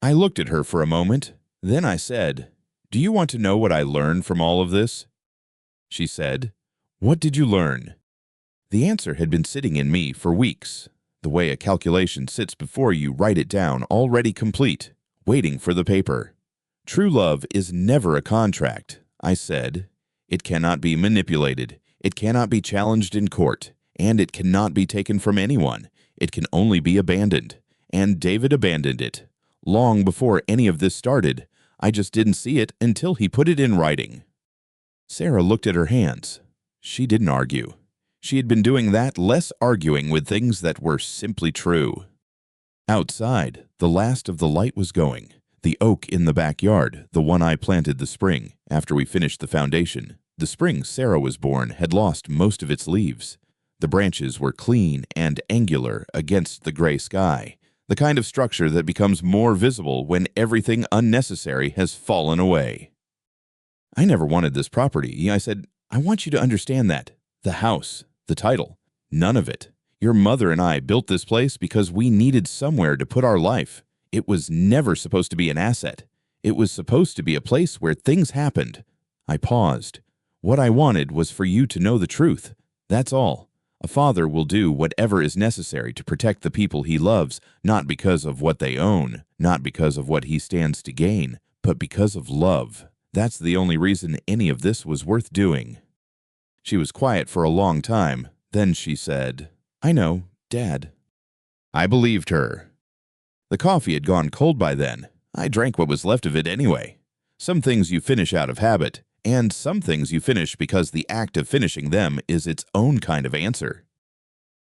I looked at her for a moment. Then I said, "Do you want to know what I learned from all of this?" She said, "What did you learn?" The answer had been sitting in me for weeks, the way a calculation sits before you write it down already complete, waiting for the paper. True love is never a contract, I said. It cannot be manipulated, it cannot be challenged in court, and it cannot be taken from anyone. It can only be abandoned, and David abandoned it. Long before any of this started, I just didn't see it until he put it in writing. Sarah looked at her hands. She didn't argue. She had been doing that, less arguing with things that were simply true. Outside, the last of the light was going. The oak in the backyard, the one I planted the spring, after we finished the foundation. The spring Sarah was born had lost most of its leaves. The branches were clean and angular against the gray sky, the kind of structure that becomes more visible when everything unnecessary has fallen away. I never wanted this property. I said, I want you to understand that. The house, the title, none of it. Your mother and I built this place because we needed somewhere to put our life. It was never supposed to be an asset. It was supposed to be a place where things happened. I paused. What I wanted was for you to know the truth. That's all. A father will do whatever is necessary to protect the people he loves, not because of what they own, not because of what he stands to gain, but because of love. That's the only reason any of this was worth doing. She was quiet for a long time. Then she said, I know, Dad. I believed her. The coffee had gone cold by then. I drank what was left of it anyway. Some things you finish out of habit, and some things you finish because the act of finishing them is its own kind of answer.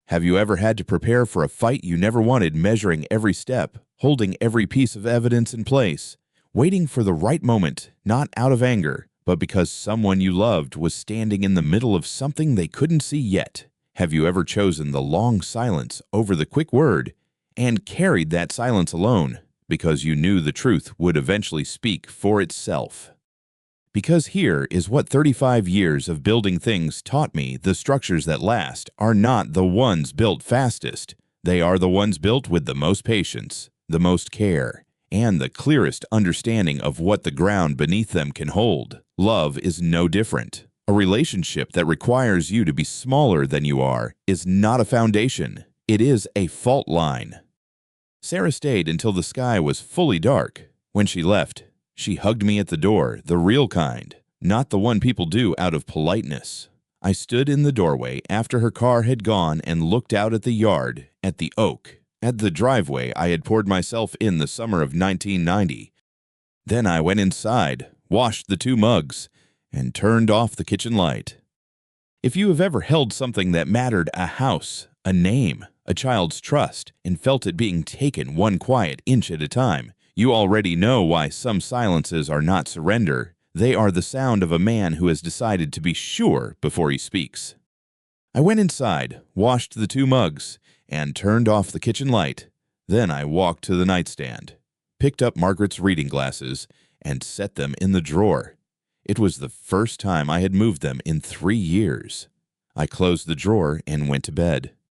Have you ever had to prepare for a fight you never wanted, measuring every step, holding every piece of evidence in place, waiting for the right moment, not out of anger, but because someone you loved was standing in the middle of something they couldn't see yet. Have you ever chosen the long silence over the quick word and carried that silence alone because you knew the truth would eventually speak for itself? Because here is what 35 years of building things taught me: the structures that last are not the ones built fastest. They are the ones built with the most patience, the most care, and the clearest understanding of what the ground beneath them can hold. Love is no different. A relationship that requires you to be smaller than you are is not a foundation. It is a fault line. Sarah stayed until the sky was fully dark. When she left, she hugged me at the door, the real kind, not the one people do out of politeness. I stood in the doorway after her car had gone and looked out at the yard, at the oak, at the driveway I had poured myself in the summer of 1990. Then I went inside, washed the 2 mugs, and turned off the kitchen light. If you have ever held something that mattered, a house, a name, a child's trust, and felt it being taken one quiet inch at a time, you already know why some silences are not surrender. They are the sound of a man who has decided to be sure before he speaks. I went inside, washed the 2 mugs, and turned off the kitchen light. Then I walked to the nightstand, picked up Margaret's reading glasses, and set them in the drawer. It was the first time I had moved them in 3 years. I closed the drawer and went to bed.